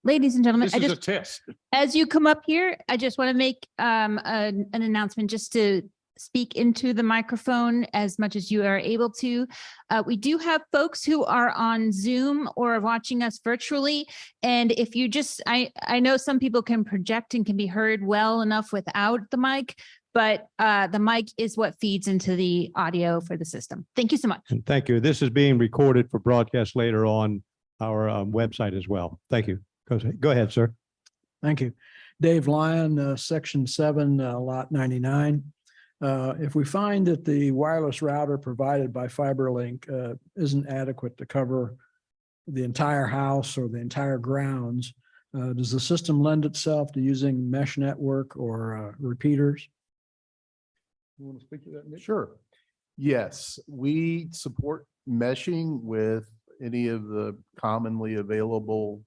Ladies and gentlemen, This I is a just, test. as you come up here, I just want to make an announcement just to speak into the microphone as much as you are able to. We do have folks who are on Zoom or watching us virtually. And if you just, I know some people can project and can be heard well enough without the mic, but the mic is what feeds into the audio for the system. Thank you so much. And thank you. This is being recorded for broadcast later on our website as well. Thank you. Go ahead, sir. Thank you. Dave Lyon, Section 7, Lot 99. If we find that the wireless router provided by Fiberlync isn't adequate to cover the entire house or the entire grounds, does the system lend itself to using mesh network or repeaters? You want to speak to that, Nick? Sure. Yes, we support meshing with any of the commonly available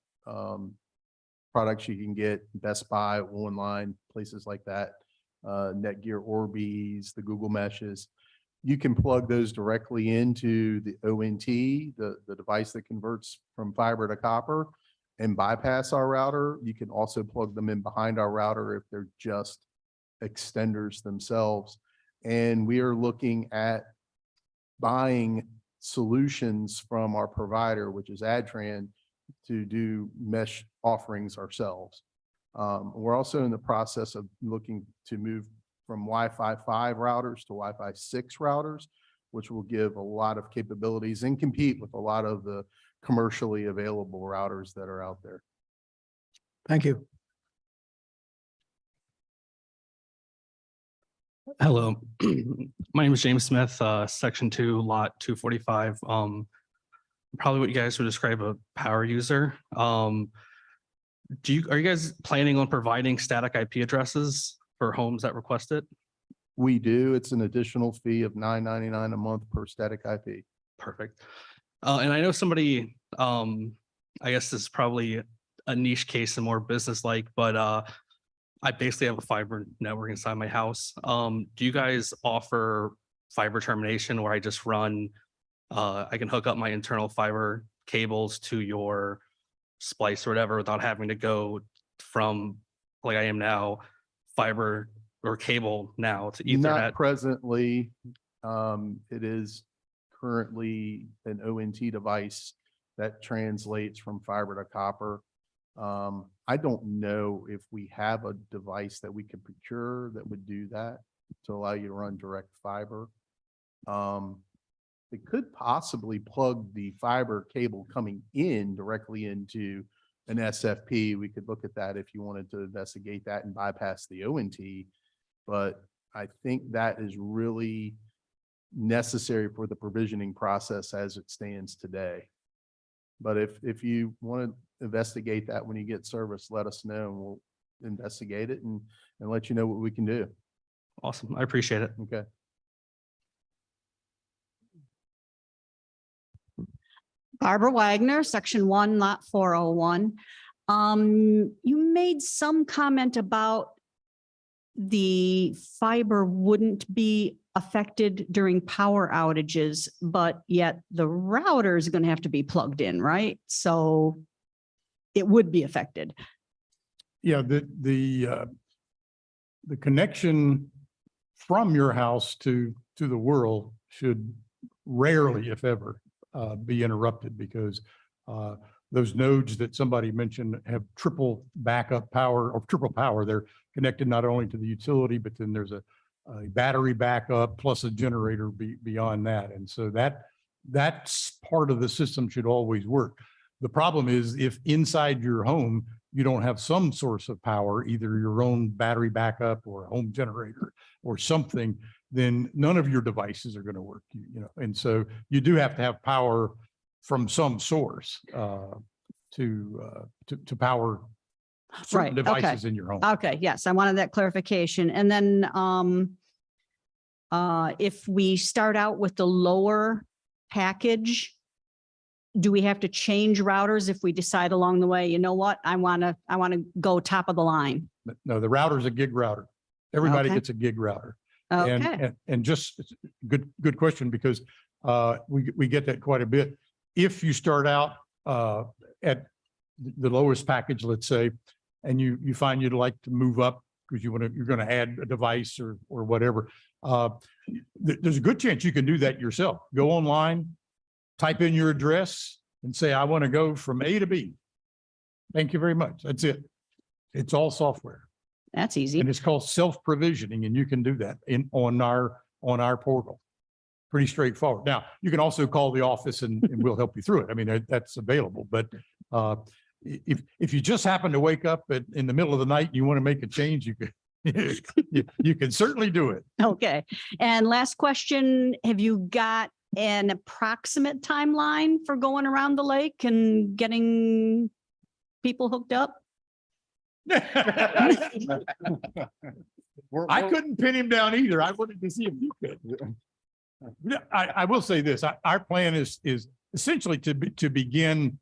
products you can get, Best Buy, online, places like that, Netgear Orbeez, the Google Meshes. You can plug those directly into the ONT, the device that converts from fiber to copper, and bypass our router. You can also plug them in behind our router if they're just extenders themselves. And we are looking at buying solutions from our provider, which is Adtran, to do mesh offerings ourselves. We're also in the process of looking to move from Wi-Fi 5 routers to Wi-Fi 6 routers, which will give a lot of capabilities and compete with a lot of the commercially available routers that are out there. Thank you. Hello, my name is James Smith, Section 2, Lot 245. Probably what you guys would describe a power user. Are you guys planning on providing static IP addresses for homes that request it? We do. It's an additional fee of $9.99 a month per static IP. Perfect. And I know somebody, I guess this is probably a niche case and more business-like, but I basically have a fiber network inside my house. Do you guys offer fiber termination where I just run, I can hook up my internal fiber cables to your splice or whatever without having to go from, like I am now, fiber or cable now to Ethernet? Not presently. It is currently an ONT device that translates from fiber to copper. I don't know if we have a device that we can procure that would do that to allow you to run direct fiber. It could possibly plug the fiber cable coming in directly into an SFP. We could look at that if you wanted to investigate that and bypass the ONT. But I think that is really necessary for the provisioning process as it stands today. But if you want to investigate that when you get service, let us know and we'll investigate it and let you know what we can do. Awesome. I appreciate it. Okay. Barbara Wagner, Section 1, Lot 401. You made some comment about the fiber wouldn't be affected during power outages, but yet the router is going to have to be plugged in, right? So it would be affected. Yeah, the connection from your house to the world should rarely, if ever, be interrupted, because those nodes that somebody mentioned have triple backup power or triple power. They're connected not only to the utility, but then there's a battery backup plus a generator beyond that. And so that's part of the system should always work. The problem is if inside your home, you don't have some source of power, either your own battery backup or a home generator or something, then none of your devices are going to work, you know. And so you do have to have power from some source to power certain Right, devices okay. in your home. Okay, yes, I wanted that clarification. And then if we start out with the lower package, do we have to change routers if we decide along the way, you know what, I want to go top of the line? No, the router's a gig router. Everybody Okay. gets a gig router. Okay, And just good question, because we get that quite a bit. If you start out at the lowest package, let's say, and you find you'd like to move up because you're going to add a device or whatever, there's a good chance you can do that yourself. Go online, type in your address and say, I want to go from A to B. Thank you very much. That's it. It's all software. that's easy. And it's called self-provisioning, and you can do that on our portal. Pretty straightforward. Now, you can also call the office and we'll help you through it. I mean, that's available, but if you just happen to wake up in the middle of the night and you want to make a change, you can you can certainly do it. Okay. And last question, have you got an approximate timeline for going around the lake and getting people hooked up? I couldn't pin him down either. I wanted to see if you could. I will say this, our plan is essentially to begin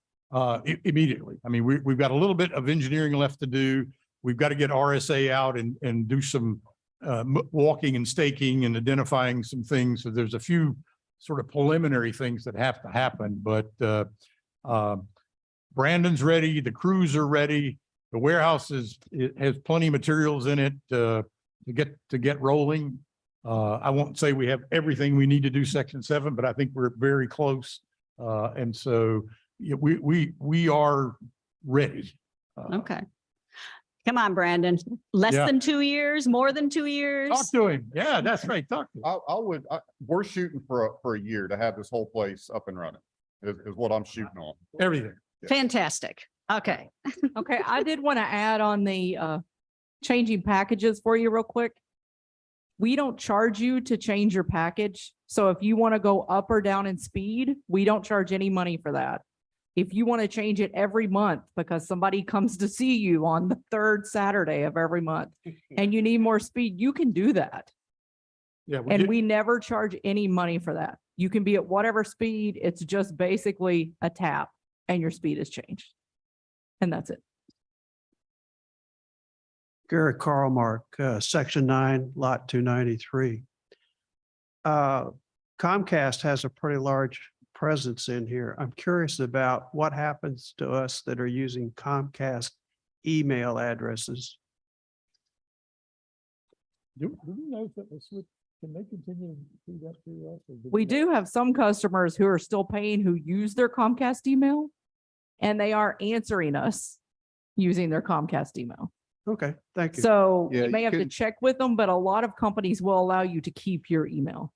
immediately. I mean, we've got a little bit of engineering left to do. We've got to get RSA out and do some walking and staking and identifying some things. So there's a few sort of preliminary things that have to happen, but Brandon's ready, the crews are ready. The warehouse has plenty of materials in it to get rolling. I won't say we have everything we need to do Section 7, but I think we're very close. And so yeah, we are ready. Okay. Come on, Brandon. Less Yeah. than 2 years, more than 2 years? Talk to him. Yeah, that's right. Talk to him. We're shooting for a year to have this whole place up and running is what I'm shooting on. Everything. Fantastic. Okay. Okay, I did want to add on the changing packages for you real quick. We don't charge you to change your package. So if you want to go up or down in speed, we don't charge any money for that. If you want to change it every month because somebody comes to see you on the third Saturday of every month and you need more speed, you can do that. Yeah. And did- we never charge any money for that. You can be at whatever speed. It's just basically a tap and your speed has changed. And that's it. Gary Carlmark, Section 9, Lot 293. Comcast has a pretty large presence in here. I'm curious about what happens to us that are using Comcast email addresses. Do we know if that was, can they continue to do that through us? or did We do have some customers who are still paying who use their Comcast email and they are answering us using their Comcast email. Okay, thank you. So Yeah, you may you have to can- check with them, but a lot of companies will allow you to keep your email.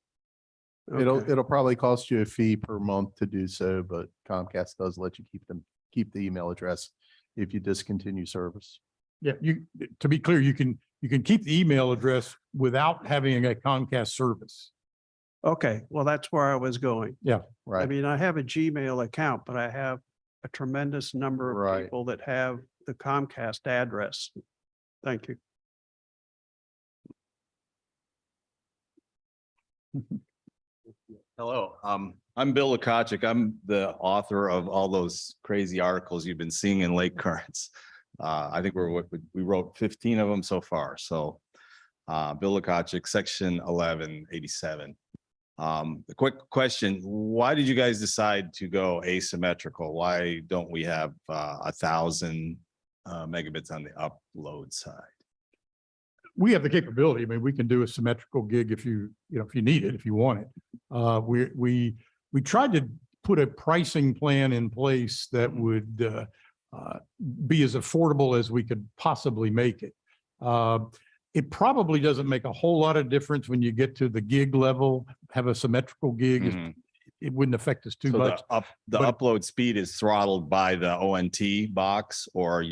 Okay. It'll probably cost you a fee per month to do so, but Comcast does let you keep the email address if you discontinue service. Yeah, to be clear, you can keep the email address without having a Comcast service. Okay, well, that's where I was going. I Right. mean, I have a Gmail account, but I have a tremendous number of Right. people that have the Comcast address. Thank you. Hello, I'm Bill Lukaczyk. I'm the author of all those crazy articles you've been seeing in Lake Currents. I think we wrote 15 of them so far. So Bill Lukaczyk, Section 1187. The quick question, why did you guys decide to go asymmetrical? Why don't we have 1,000 megabits on the upload side? We have the capability. I mean, we can do a symmetrical gig if you need it, if you want it. We tried to put a pricing plan in place that would be as affordable as we could possibly make it. It probably doesn't make a whole lot of difference when you get to the gig level, have a symmetrical gig. Mhm. It wouldn't affect us too So much. the but- upload speed is throttled by the ONT box, or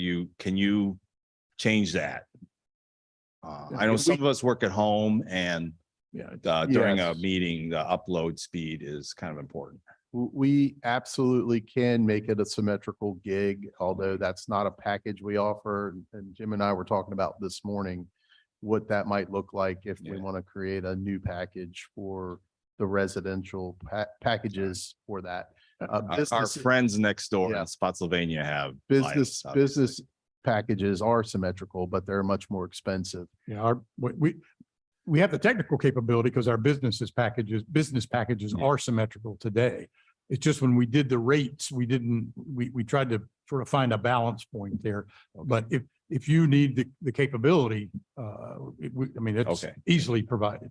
can you change that? I know some of us work at home and Yeah, during a Yes. meeting, the upload speed is kind of important. We absolutely can make it a symmetrical gig, although that's not a package we offer. And Jim and I were talking about this morning what that might look like if we Yeah. want to create a new package for the residential packages for that. Our Business- friends next door Yeah. in Spotsylvania have. Business, Linux, obviously. business packages are symmetrical, but they're much more expensive. Yeah, we have the technical capability because our business packages Yeah. are symmetrical today. It's just when we did the rates, we tried to sort of find a balance point there. But if you need the capability, I mean, it's Okay. easily provided.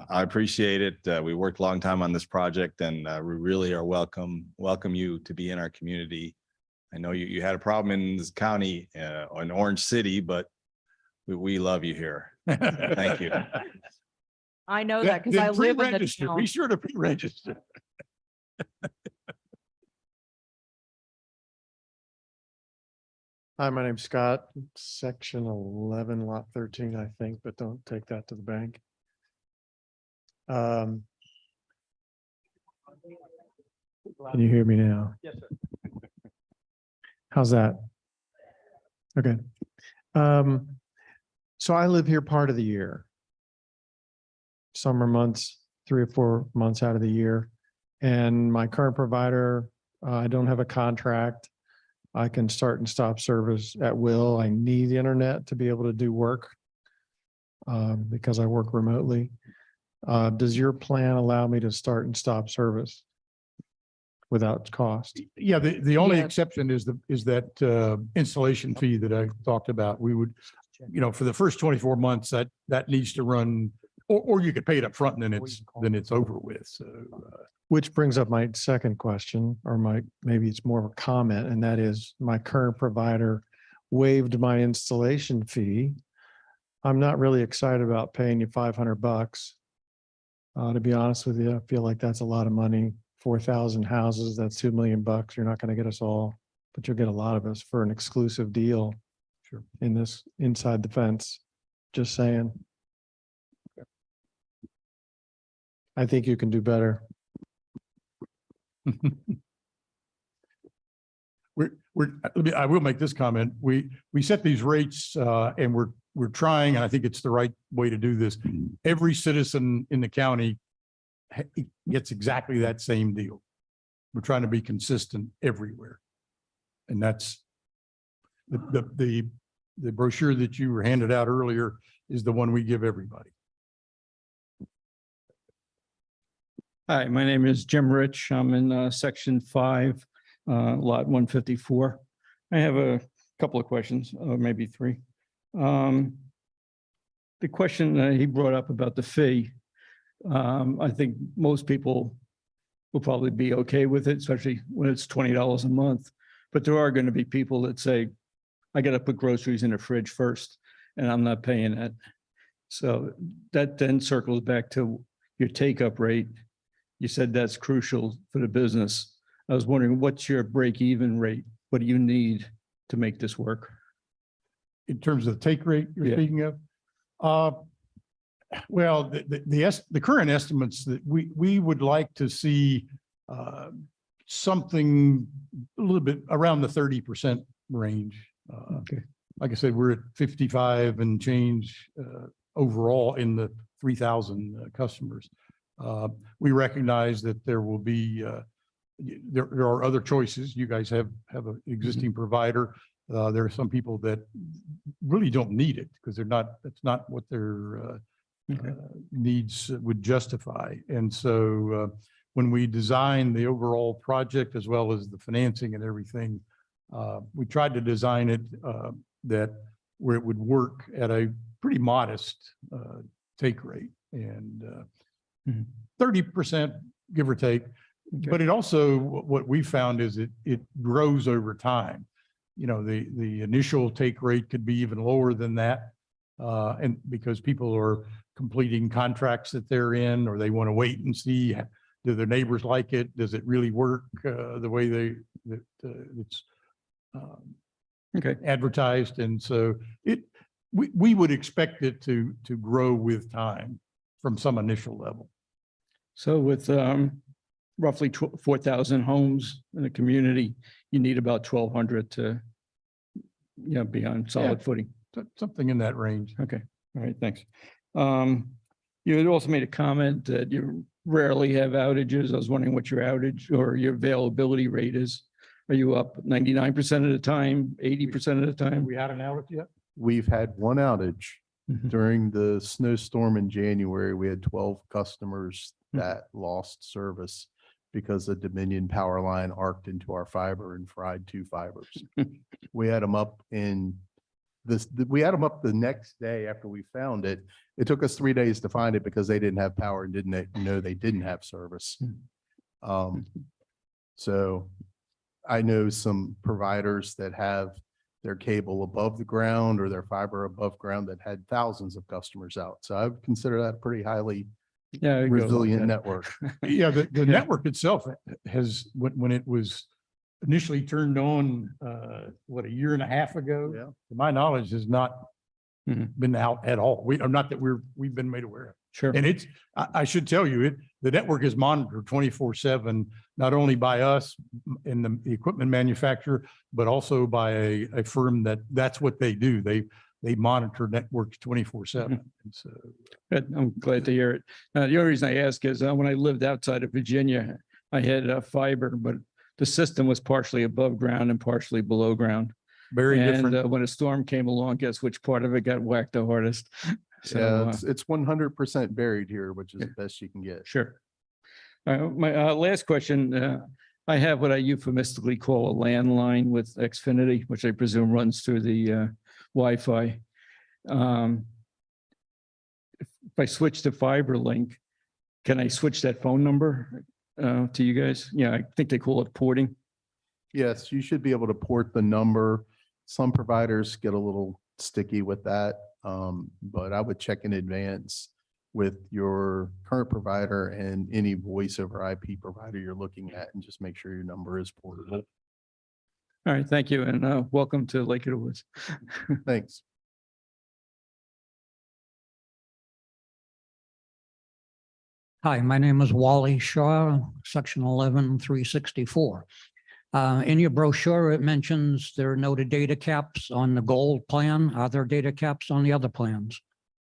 I appreciate it. We worked a long time on this project and we really are welcome you to be in our community. I know you had a problem in this county, in Orange City, but we love you here. Thank you. I know that because I Then live in the pre-register. town. Be sure to pre-register. Hi, my name's Scott, Section 11, Lot 13, I think, but don't take that to the bank. Can you hear me now? Yes, sir. How's that? Okay. So I live here part of the year. Summer months, 3 or 4 months out of the year. And my current provider, I don't have a contract. I can start and stop service at will. I need the internet to be able to do work because I work remotely. Does your plan allow me to start and stop service without cost? Yeah, the only Yes. exception is that installation fee that I talked about. We would, for the first 24 months, that needs to run, or you could pay it up front and then it's over with. So Which brings up my second question, or maybe it's more of a comment, and that is my current provider waived my installation fee. I'm not really excited about paying you $500. To be honest with you, I feel like that's a lot of money. 4,000 houses, that's $2 million. You're not going to get us all, but you'll get a lot of us for an exclusive deal. Sure. In this inside the fence. Just saying. I think you can do better. I will make this comment. We set these rates and we're trying, and I think it's the right way to do this. Every citizen in the county gets exactly that same deal. We're trying to be consistent everywhere. And that's the brochure that you were handed out earlier is the one we give everybody. Hi, my name is Jim Rich. I'm in section 5, lot 154. I have a couple of questions, or maybe 3. The question he brought up about the fee, I think most people will probably be okay with it, especially when it's $20 a month. But there are going to be people that say, I got to put groceries in the fridge first, and I'm not paying that. So that then circles back to your take-up rate. You said that's crucial for the business. I was wondering, what's your break-even rate? What do you need to make this work? In terms of the take rate you're speaking of? Well, the current estimates that we would like to see something a little bit around the 30% range. Okay. Like I said, we're at 55 and change overall in the 3,000 customers. We recognize that there will be, there are other choices. You guys have an existing provider. There are some people that really don't need it because that's not what their needs would justify. And so when we design the overall project as well as the financing and everything, we tried to design it that where it would work at a pretty modest take rate and 30%, give or take. But it also, what we found is it grows over time. You know, the initial take rate could be even lower than that. And because people are completing contracts that they're in, or they want to wait and see, do their neighbors like it? Does it really work the way it's advertised? And so we would expect it to grow with time from some initial level. So with roughly 4,000 homes in the community, you need about 1,200 to, be on solid footing. Something in that range. Okay. All right. Thanks. You had also made a comment that you rarely have outages. I was wondering what your outage or your availability rate is. Are you up 99% of the time, 80% of the time? We had an outage yet? We've had one outage during the snowstorm in January. We had 12 customers that lost service because the Dominion power line arced into our fiber and fried 2 fibers. We had them up the next day after we found it. It took us 3 days to find it because they didn't have power and didn't know they didn't have service. So I know some providers that have their cable above the ground or their fiber above ground that had thousands of customers out. So I would consider that a pretty highly resilient network. Yeah, the network itself has, when it was initially turned on, a year and a half ago, to my knowledge, has not been out at all. Not that we've been made aware of. Sure. And I should tell you, the network is monitored 24/7, not only by us and the equipment manufacturer, but also by a firm that's what they do. They monitor networks 24/7. And so Good. I'm glad to hear it. The only reason I ask is when I lived outside of Virginia, I had fiber, but the system was partially above ground and partially below ground. Very different. When a storm came along, guess which part of it got whacked the hardest? So, it's 100% buried here, which is the best you can get. Sure. My last question, I have what I euphemistically call a landline with Xfinity, which I presume runs through the Wi-Fi. If I switch to Fiberlync, can I switch that phone number to you guys? Yeah, I think they call it porting. Yes, you should be able to port the number. Some providers get a little sticky with that, but I would check in advance with your current provider and any voice over IP provider you're looking at and just make sure your number is portable. All right, thank you, and welcome to Lake of the Woods. Thanks. Hi, my name is Wally Shaw, section 11, 364. In your brochure, it mentions there are no data caps on the gold plan. Are there data caps on the other plans?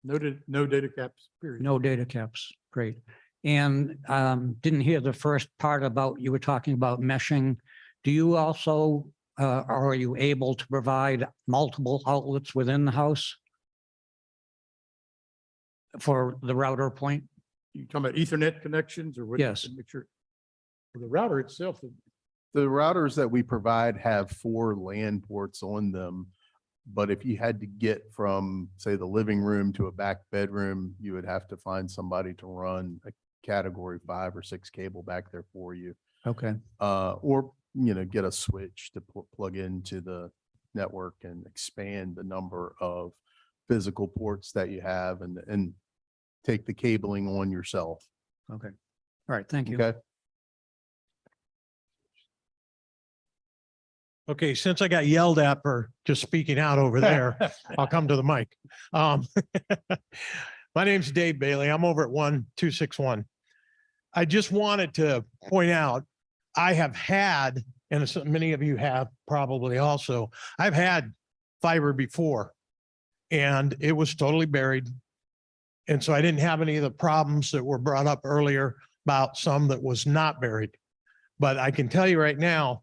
No, no data caps, period. No data caps. Great. And didn't hear the first part about, you were talking about meshing. Do you also, are you able to provide multiple outlets within the house for the router point? You talking about Ethernet connections or what? Yes. Make sure. The router itself, The routers that we provide have 4 LAN ports on them. But if you had to get from, say, the living room to a back bedroom, you would have to find somebody to run a category 5 or 6 cable back there for you. Okay. Or, you know, get a switch to plug into the network and expand the number of physical ports that you have and take the cabling on yourself. Okay. All right. Thank you. Okay. Okay, since I got yelled at for just speaking out over there, I'll come to the mic. My name's Dave Bailey. I'm over at 1261. I just wanted to point out, I have had, and many of you have probably also, I've had fiber before and it was totally buried. And so I didn't have any of the problems that were brought up earlier about some that was not buried. But I can tell you right now,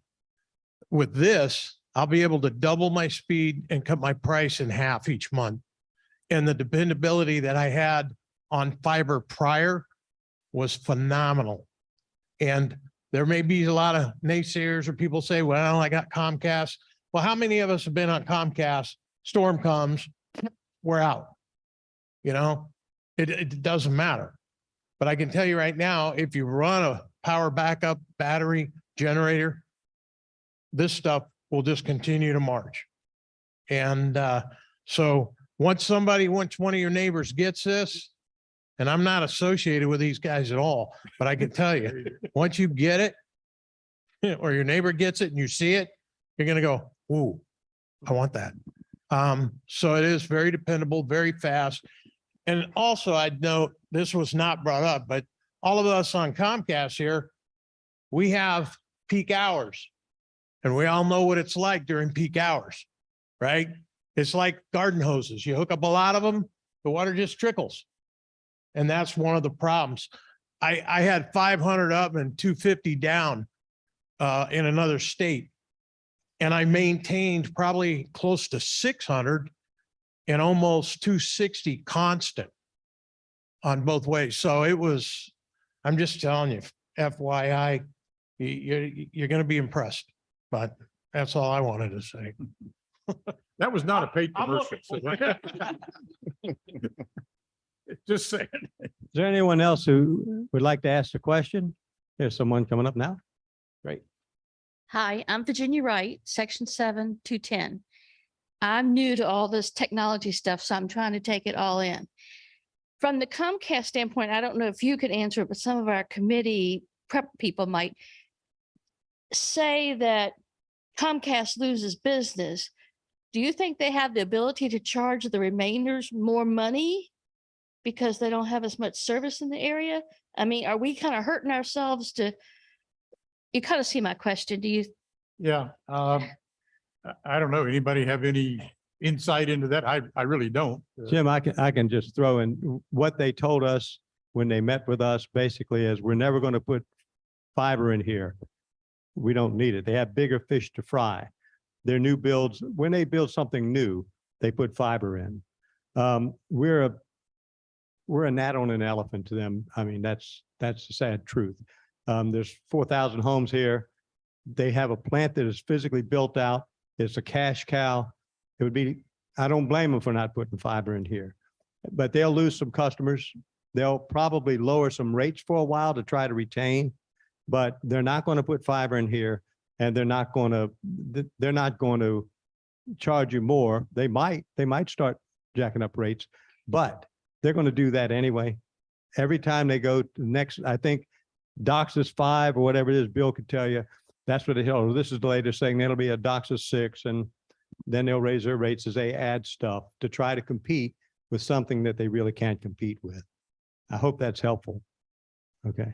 with this, I'll be able to double my speed and cut my price in half each month. And the dependability that I had on fiber prior was phenomenal. And there may be a lot of naysayers or people say, well, I got Comcast. Well, how many of us have been on Comcast? Storm comes, we're out. You know, it doesn't matter. But I can tell you right now, if you run a power backup battery generator, this stuff will just continue to march. And so once one of your neighbors gets this, and I'm not associated with these guys at all, but I can tell you, once you get it, or your neighbor gets it and you see it, you're going to go, ooh, I want that. So it is very dependable, very fast. And also I'd note, this was not brought up, but all of us on Comcast here, we have peak hours. And we all know what it's like during peak hours, right? It's like garden hoses. You hook up a lot of them, the water just trickles. And that's one of the problems. I had 500 up and 250 down in another state. And I maintained probably close to 600 and almost 260 constant on both ways. So it was, I'm just telling you, FYI, you're going to be impressed. But that's all I wanted to say. that was not a paid commercial. So just saying. Is there anyone else who would like to ask a question? There's someone coming up now. Great. Hi, I'm Virginia Wright, Section 7, 210. I'm new to all this technology stuff, so I'm trying to take it all in. From the Comcast standpoint, I don't know if you could answer it, but some of our committee prep people might. Say that Comcast loses business. Do you think they have the ability to charge the remainders more money because they don't have as much service in the area? I mean, are we kind of hurting ourselves to, you kind of see my question, do you? Yeah. I don't know. Anybody have any insight into that? I really don't. Jim, I can just throw in what they told us when they met with us, basically, is we're never going to put fiber in here. We don't need it. They have bigger fish to fry. Their new builds, when they build something new, they put fiber in. We're a gnat on an elephant to them. I mean, that's the sad truth. There's 4,000 homes here. They have a plant that is physically built out. It's a cash cow. It would be, I don't blame them for not putting fiber in here, but they'll lose some customers. They'll probably lower some rates for a while to try to retain, but they're not going to put fiber in here, and they're not going to charge you more. They might start jacking up rates, but they're going to do that anyway. Every time they go to the next, I think DOCSIS 5 or whatever it is, Bill could tell you, that's what this is the latest thing. It'll be a DOCSIS 6, and then they'll raise their rates as they add stuff to try to compete with something that they really can't compete with. I hope that's helpful. Okay.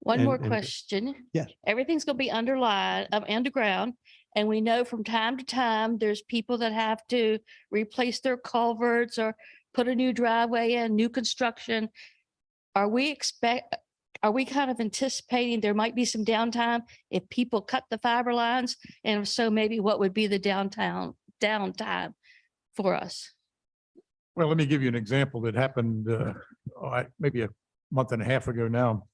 One And- more and- question. Yes. Everything's gonna be underground, and we know from time to time, there's people that have to replace their culverts or put a new driveway in, new construction. Are we kind of anticipating there might be some downtime if people cut the fiber lines? And if so, maybe what would be the downtime for us? Well, let me give you an example that happened, maybe a month and a half ago now.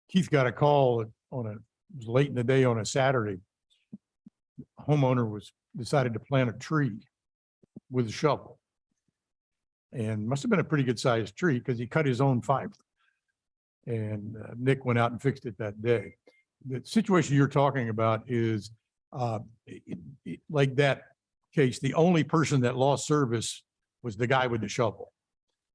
Keith got a call it was late in the day on a Saturday. Homeowner decided to plant a tree with a shovel. And must have been a pretty good sized tree because he cut his own fiber. And Nick went out and fixed it that day. The situation you're talking about is like that case, the only person that lost service was the guy with the shovel.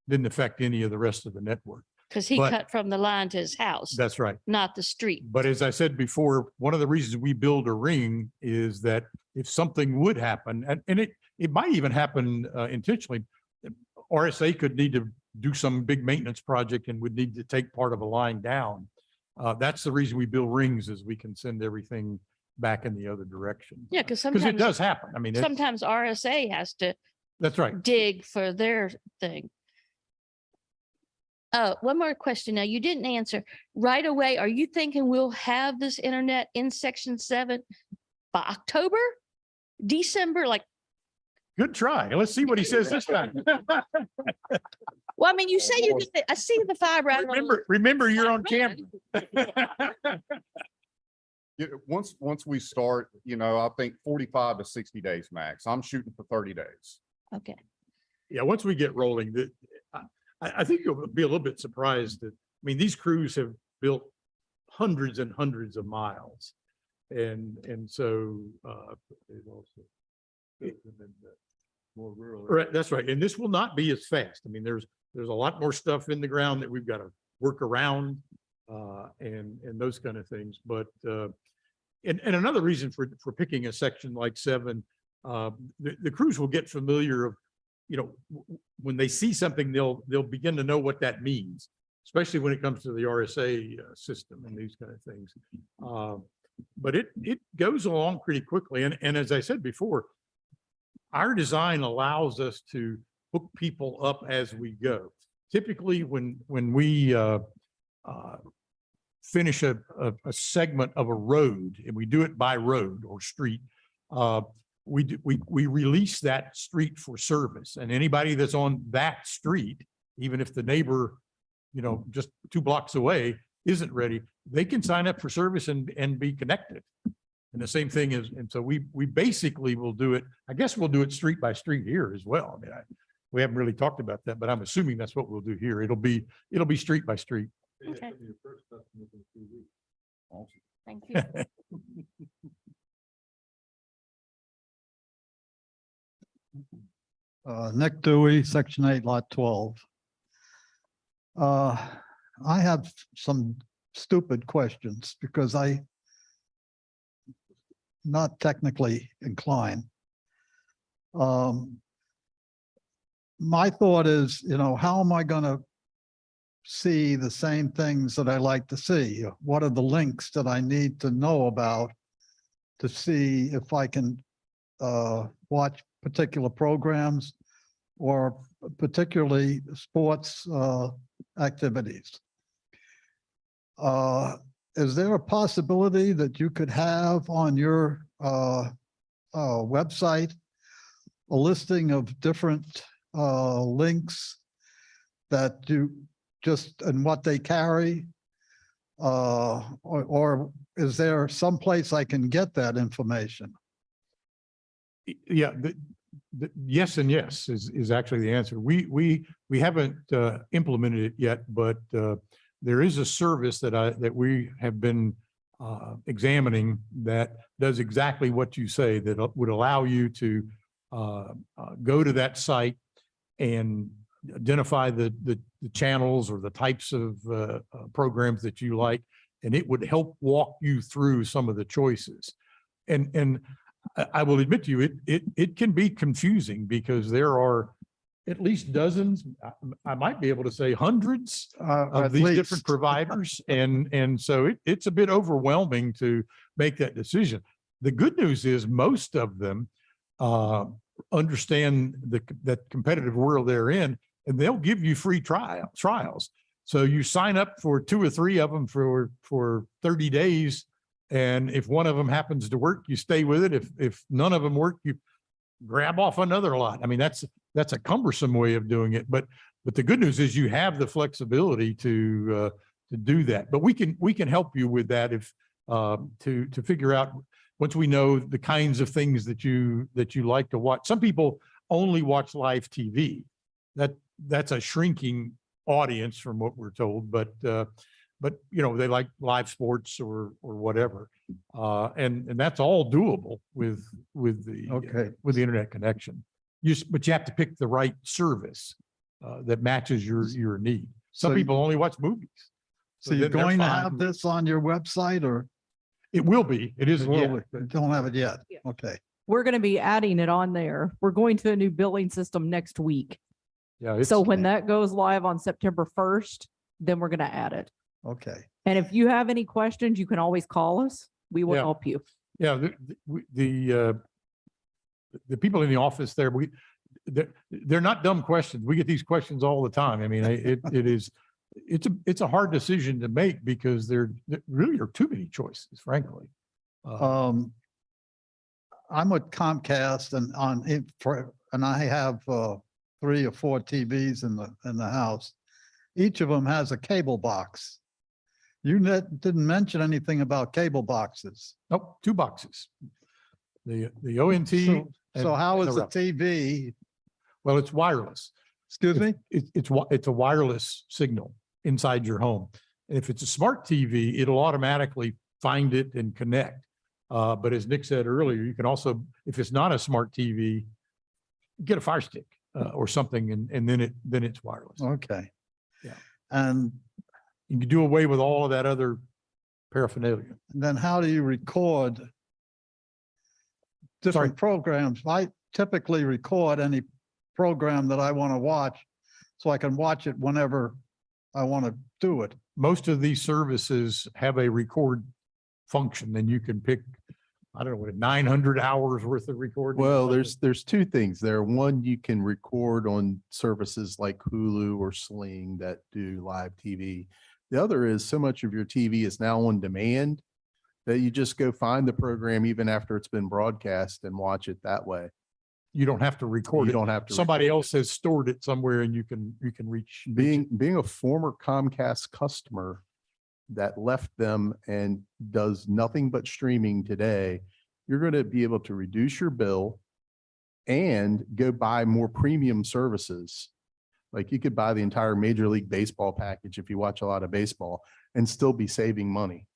Didn't affect any of the rest of the network. Because he But- cut from the line to his house, That's right. not the street. But as I said before, one of the reasons we build a ring is that if something would happen, and it might even happen intentionally, RSA could need to do some big maintenance project and would need to take part of a line down. That's the reason we build rings, is we can send everything back in the other direction. Yeah, because Because it sometimes, does happen. I mean, sometimes RSA has to that's right. dig for their thing. One more question. Now, you didn't answer right away. Are you thinking we'll have this internet in section 7 by October, December? Like, Good try. Let's see what he says this time. well, I mean, you say you get I see the fiber. I don't know. Remember, you're on camera. Yeah, once we start, I think 45 to 60 days max. I'm shooting for 30 days. Okay. Yeah, once we get rolling, I think you'll be a little bit surprised that, I mean, these crews have built hundreds and hundreds of miles. And so, they've also built them in the more rural. Right, that's right. And this will not be as fast. I mean, there's a lot more stuff in the ground that we've got to work around, and those kind of things. But, and another reason for picking a section like 7, the crews will get familiar of, when they see something, they'll begin to know what that means, especially when it comes to the RSA system and these kind of things. But it goes along pretty quickly. And as I said before, our design allows us to hook people up as we go. Typically, when we finish a segment of a road, and we do it by road or street, we release that street for service, and anybody that's on that street, even if the neighbor, just 2 blocks away isn't ready, they can sign up for service and be connected. And the same thing is, and so we basically will do it. I guess we'll do it street by street here as well. I mean, we haven't really talked about that, but I'm assuming that's what we'll do here. It'll be street by street. Okay. Thank you. Nick Dewey, Section 8, Lot 12. I have some stupid questions because I'm not technically inclined. My thought is, how am I going to see the same things that I like to see? What are the links that I need to know about to see if I can watch particular programs or particularly sports activities? Is there a possibility that you could have on your website a listing of different links that you just and what they carry? Or is there some place I can get that information? Yeah, yes and yes is actually the answer. We haven't implemented it yet, but there is a service that we have been examining that does exactly what you say, that would allow you to go to that site and identify the channels or the types of programs that you like, and it would help walk you through some of the choices. And I will admit to you, it can be confusing because there are at least dozens, I might be able to say hundreds At of these different least. providers. And so it's a bit overwhelming to make that decision. The good news is most of them understand that competitive world they're in, and they'll give you free trials. So you sign up for 2 or 3 of them for 30 days. And if one of them happens to work, you stay with it. If none of them work, you grab off another lot. I mean, that's a cumbersome way of doing it, but the good news is you have the flexibility to do that. But we can help you with that if to figure out, once we know the kinds of things that you like to watch. Some people only watch live TV. That's a shrinking audience from what we're told, but you know, they like live sports or whatever. And that's all doable with the internet connection. But you have to pick the right service that matches your need. Some So people only watch movies. So you're then they're going to fine. have this on your website or? It will be. It isn't yet. Don't have it yet. Yeah. Okay. We're going to be adding it on there. We're going to a new billing system next week. Yeah. So when that goes live on September 1st, then we're going to add it. Okay. And if you have any questions, you can always call us. We will Yeah. help you. Yeah, the people in the office there, they're not dumb questions. We get these questions all the time. I mean, it's a hard decision to make because there really are too many choices, frankly. I'm with Comcast and I have 3 or 4 TVs in the house. Each of them has a cable box. You didn't mention anything about cable boxes. Nope, 2 boxes. The ONT. So how and is the the router. TV? Well, it's wireless. Excuse me? It's a wireless signal inside your home. And if it's a smart TV, it'll automatically find it and connect. But as Nick said earlier, you can also, if it's not a smart TV, get a Fire Stick or something, and then it's wireless. Okay. Yeah. And you can do away with all of that other paraphernalia. then how do you record different programs? I typically record any program that I want to watch so I can watch it whenever I want to do it. Most of these services have a record function, and you can pick, I don't know, what, 900 hours worth of recording. Well, there's 2 things there. One, you can record on services like Hulu or Sling that do live TV. The other is so much of your TV is now on demand that you just go find the program even after it's been broadcast and watch it that way. You don't have to record You it. don't have to. Somebody else has stored it somewhere, and you can reach. Being a former Comcast customer that left them and does nothing but streaming today, you're going to be able to reduce your bill and go buy more premium services. Like you could buy the entire Major League Baseball package if you watch a lot of baseball and still be saving money.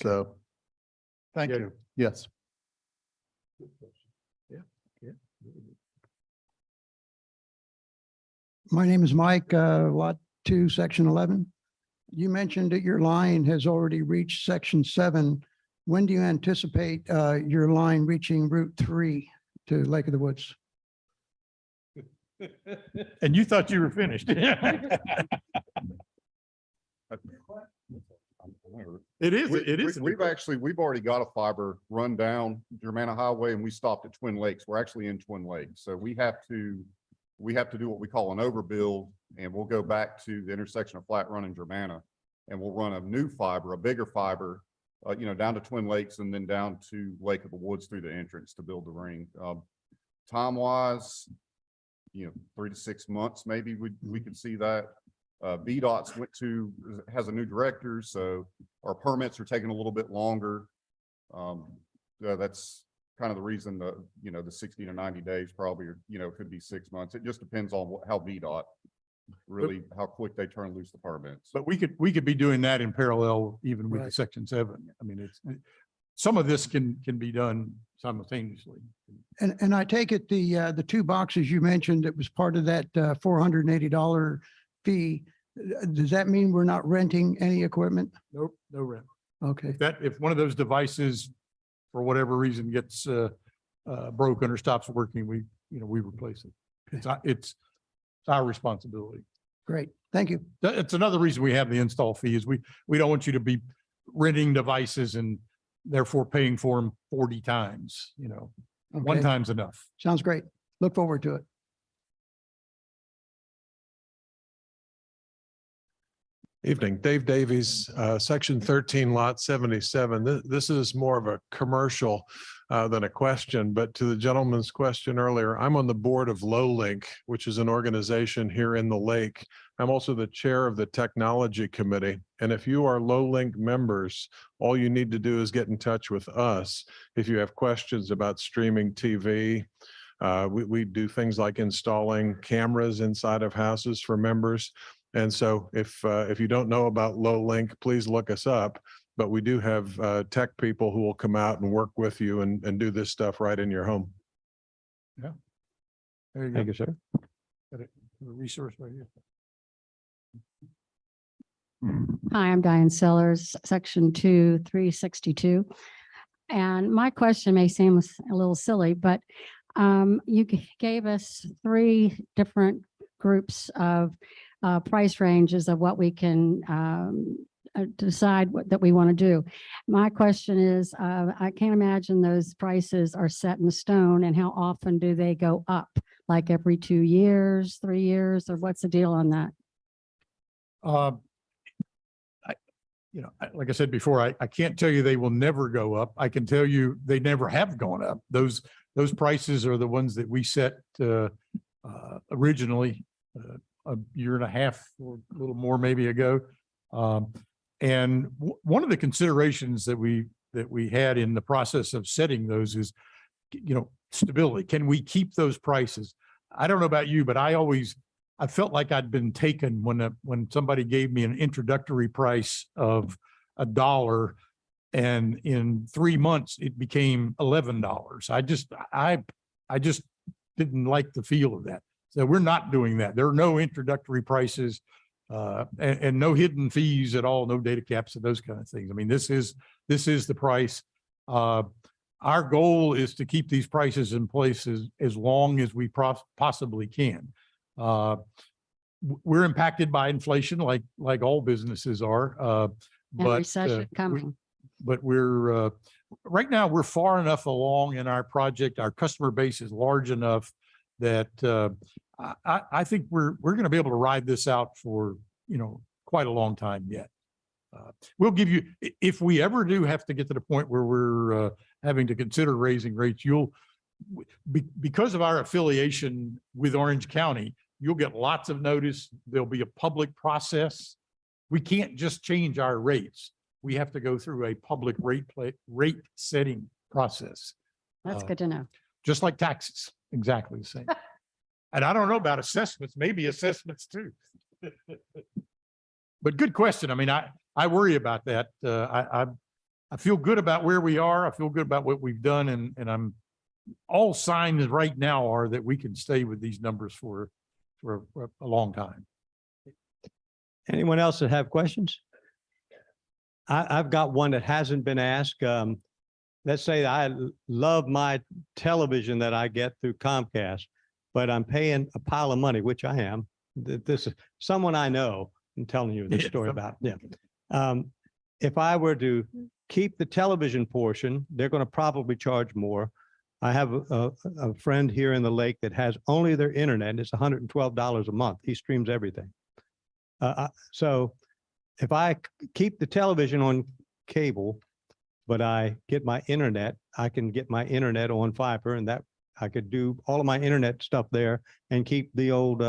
So, Thank you. yes. My name is Mike, Lot 2, Section 11. You mentioned that your line has already reached Section 7. When do you anticipate your line reaching Route 3 to Lake of the Woods? And you thought you were finished. It is. We've already got a fiber run down Germanna Highway, and we stopped at Twin Lakes. We're actually in Twin Lakes. So we have to do what we call an overbuild, and we'll go back to the intersection of Flat Run and Germanna, and we'll run a new fiber, a bigger fiber, down to Twin Lakes and then down to Lake of the Woods through the entrance to build the ring. Time wise, 3 to 6 months, maybe we could see that. VDOT's has a new director, so our permits are taking a little bit longer. That's kind of the reason the 60 to 90 days probably, or, could be 6 months. It just depends on how VDOT really, how quick they turn loose the permits. But we could be doing that in parallel even with the Section 7. I mean, some of this can be done simultaneously. And I take it the 2 boxes you mentioned, it was part of that $480 fee. Does that mean we're not renting any equipment? Nope, no rent. Okay. If one of those devices, for whatever reason, gets broken or stops working, we replace it. It's our responsibility. Great. Thank you. It's another reason we have the install fee is we don't want you to be renting devices and therefore paying for them 40 times, one Okay. time's enough. Sounds great. Look forward to it. Evening, Dave Davies, Section 13, Lot 77. This is more of a commercial than a question, but to the gentleman's question earlier, I'm on the board of Lowlink, which is an organization here in the lake. I'm also the chair of the Technology Committee. And if you are Lowlink members, all you need to do is get in touch with us. If you have questions about streaming TV, we do things like installing cameras inside of houses for members. And so if you don't know about Lowlink, please look us up. But we do have tech people who will come out and work with you and do this stuff right in your home. Yeah. There you go. Thank you, sir. Got a resource right here. Hi, I'm Diane Sellers, Section 2, 362. And my question may seem a little silly, but you gave us 3 different groups of price ranges of what we can decide that we want to do. My question is, I can't imagine those prices are set in stone, and how often do they go up? Like every 2 years, 3 years, or what's the deal on that? Like I said before, I can't tell you they will never go up. I can tell you they never have gone up. Those prices are the ones that we set originally a year and a half or a little more maybe ago. And one of the considerations that we had in the process of setting those is, stability. Can we keep those prices? I don't know about you, but I felt like I'd been taken when somebody gave me an introductory price of $1, and in 3 months it became $11. I just didn't like the feel of that. So we're not doing that. There are no introductory prices and no hidden fees at all, no data caps and those kind of things. I mean, this is the price. Our goal is to keep these prices in place as long as we possibly can. We're impacted by inflation like all businesses are. And recession coming. But we're right now we're far enough along in our project. Our customer base is large enough that I think we're going to be able to ride this out for quite a long time yet. We'll give you, if we ever do have to get to the point where we're having to consider raising rates, because of our affiliation with Orange County, you'll get lots of notice. There'll be a public process. We can't just change our rates. We have to go through a public rate setting process. That's good to know. Just like taxes, exactly the same. And I don't know about assessments, maybe assessments too. But good question. I mean, I worry about that. I feel good about where we are. I feel good about what we've done, and all signs right now are that we can stay with these numbers for a long time. Anyone else that have questions? I've got one that hasn't been asked. Let's say I love my television that I get through Comcast, but I'm paying a pile of money, which I am. This is someone I know. I'm telling you this story about. Yeah. If I were to keep the television portion, they're going to probably charge more. I have a friend here in the lake that has only their internet. It's $112 a month. He streams everything. So if I keep the television on cable, but I get my internet, I can get my internet on fiber, and that I could do all of my internet stuff there and keep the old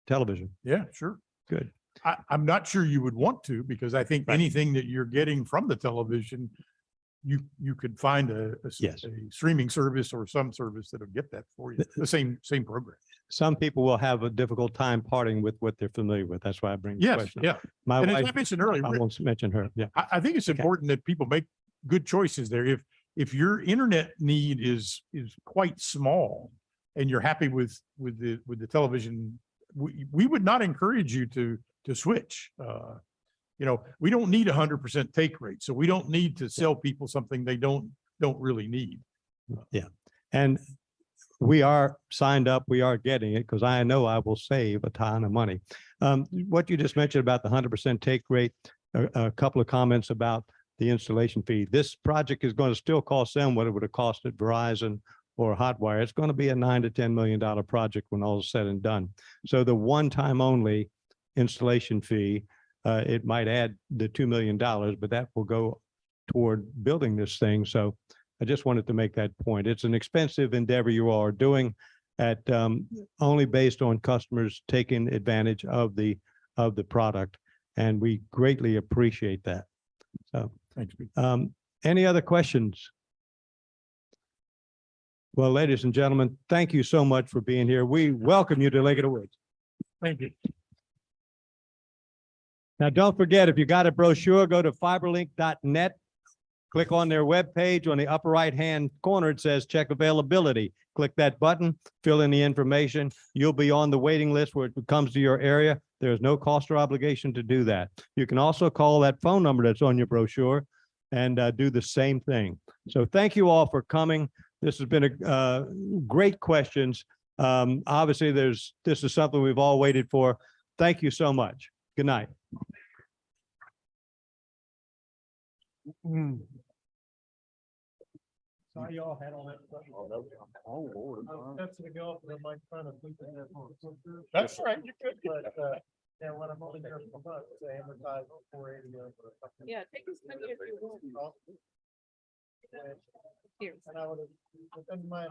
television. Yeah, sure. Good. I'm not sure you would want to, because I think anything that you're getting from the television, you could find a streaming service or some service that'll get that for you. The same program. Some people will have a difficult time parting with what they're familiar with. That's why I bring the Yes, question up. yeah. My And as wife, I mentioned earlier, I won't mention her. Yeah. I think it's important that people make good choices there. If your internet need is quite small and you're happy with the television, we would not encourage you to switch. We don't need 100% take rate, so we don't need to sell people something they don't really need. Yeah. And we are signed up, we are getting it because I know I will save a ton of money. What you just mentioned about the 100% take rate, a couple of comments about the installation fee. This project is going to still cost them what it would have cost at Verizon or Hotwire. It's going to be a $9 to $10 million project when all is said and done. So the one-time only installation fee, it might add the $2 million, but that will go toward building this thing. So I just wanted to make that point. It's an expensive endeavor you all are doing at only based on customers taking advantage of the product. And we greatly appreciate that. So, Thanks, Pete. any other questions? Well, ladies and gentlemen, thank you so much for being here. We welcome you to Lake of the Woods. Thank you. Now, don't forget, if you got a brochure, go to fiberlync.net. Click on their webpage. On the upper right-hand corner, it says check availability. Click that button, fill in the information. You'll be on the waiting list where it comes to your area. There's no cost or obligation to do that. You can also call that phone number that's on your brochure and do the same thing. So thank you all for coming. This has been a great questions. Obviously, this is something we've all waited for. Thank you so much. Good night. Sorry y'all had all that. That's to go for my kind of. That's right, you could. But, yeah, when I'm only there for a month, they amortize 480 over. Yeah, take as many as you want. And I would have, within my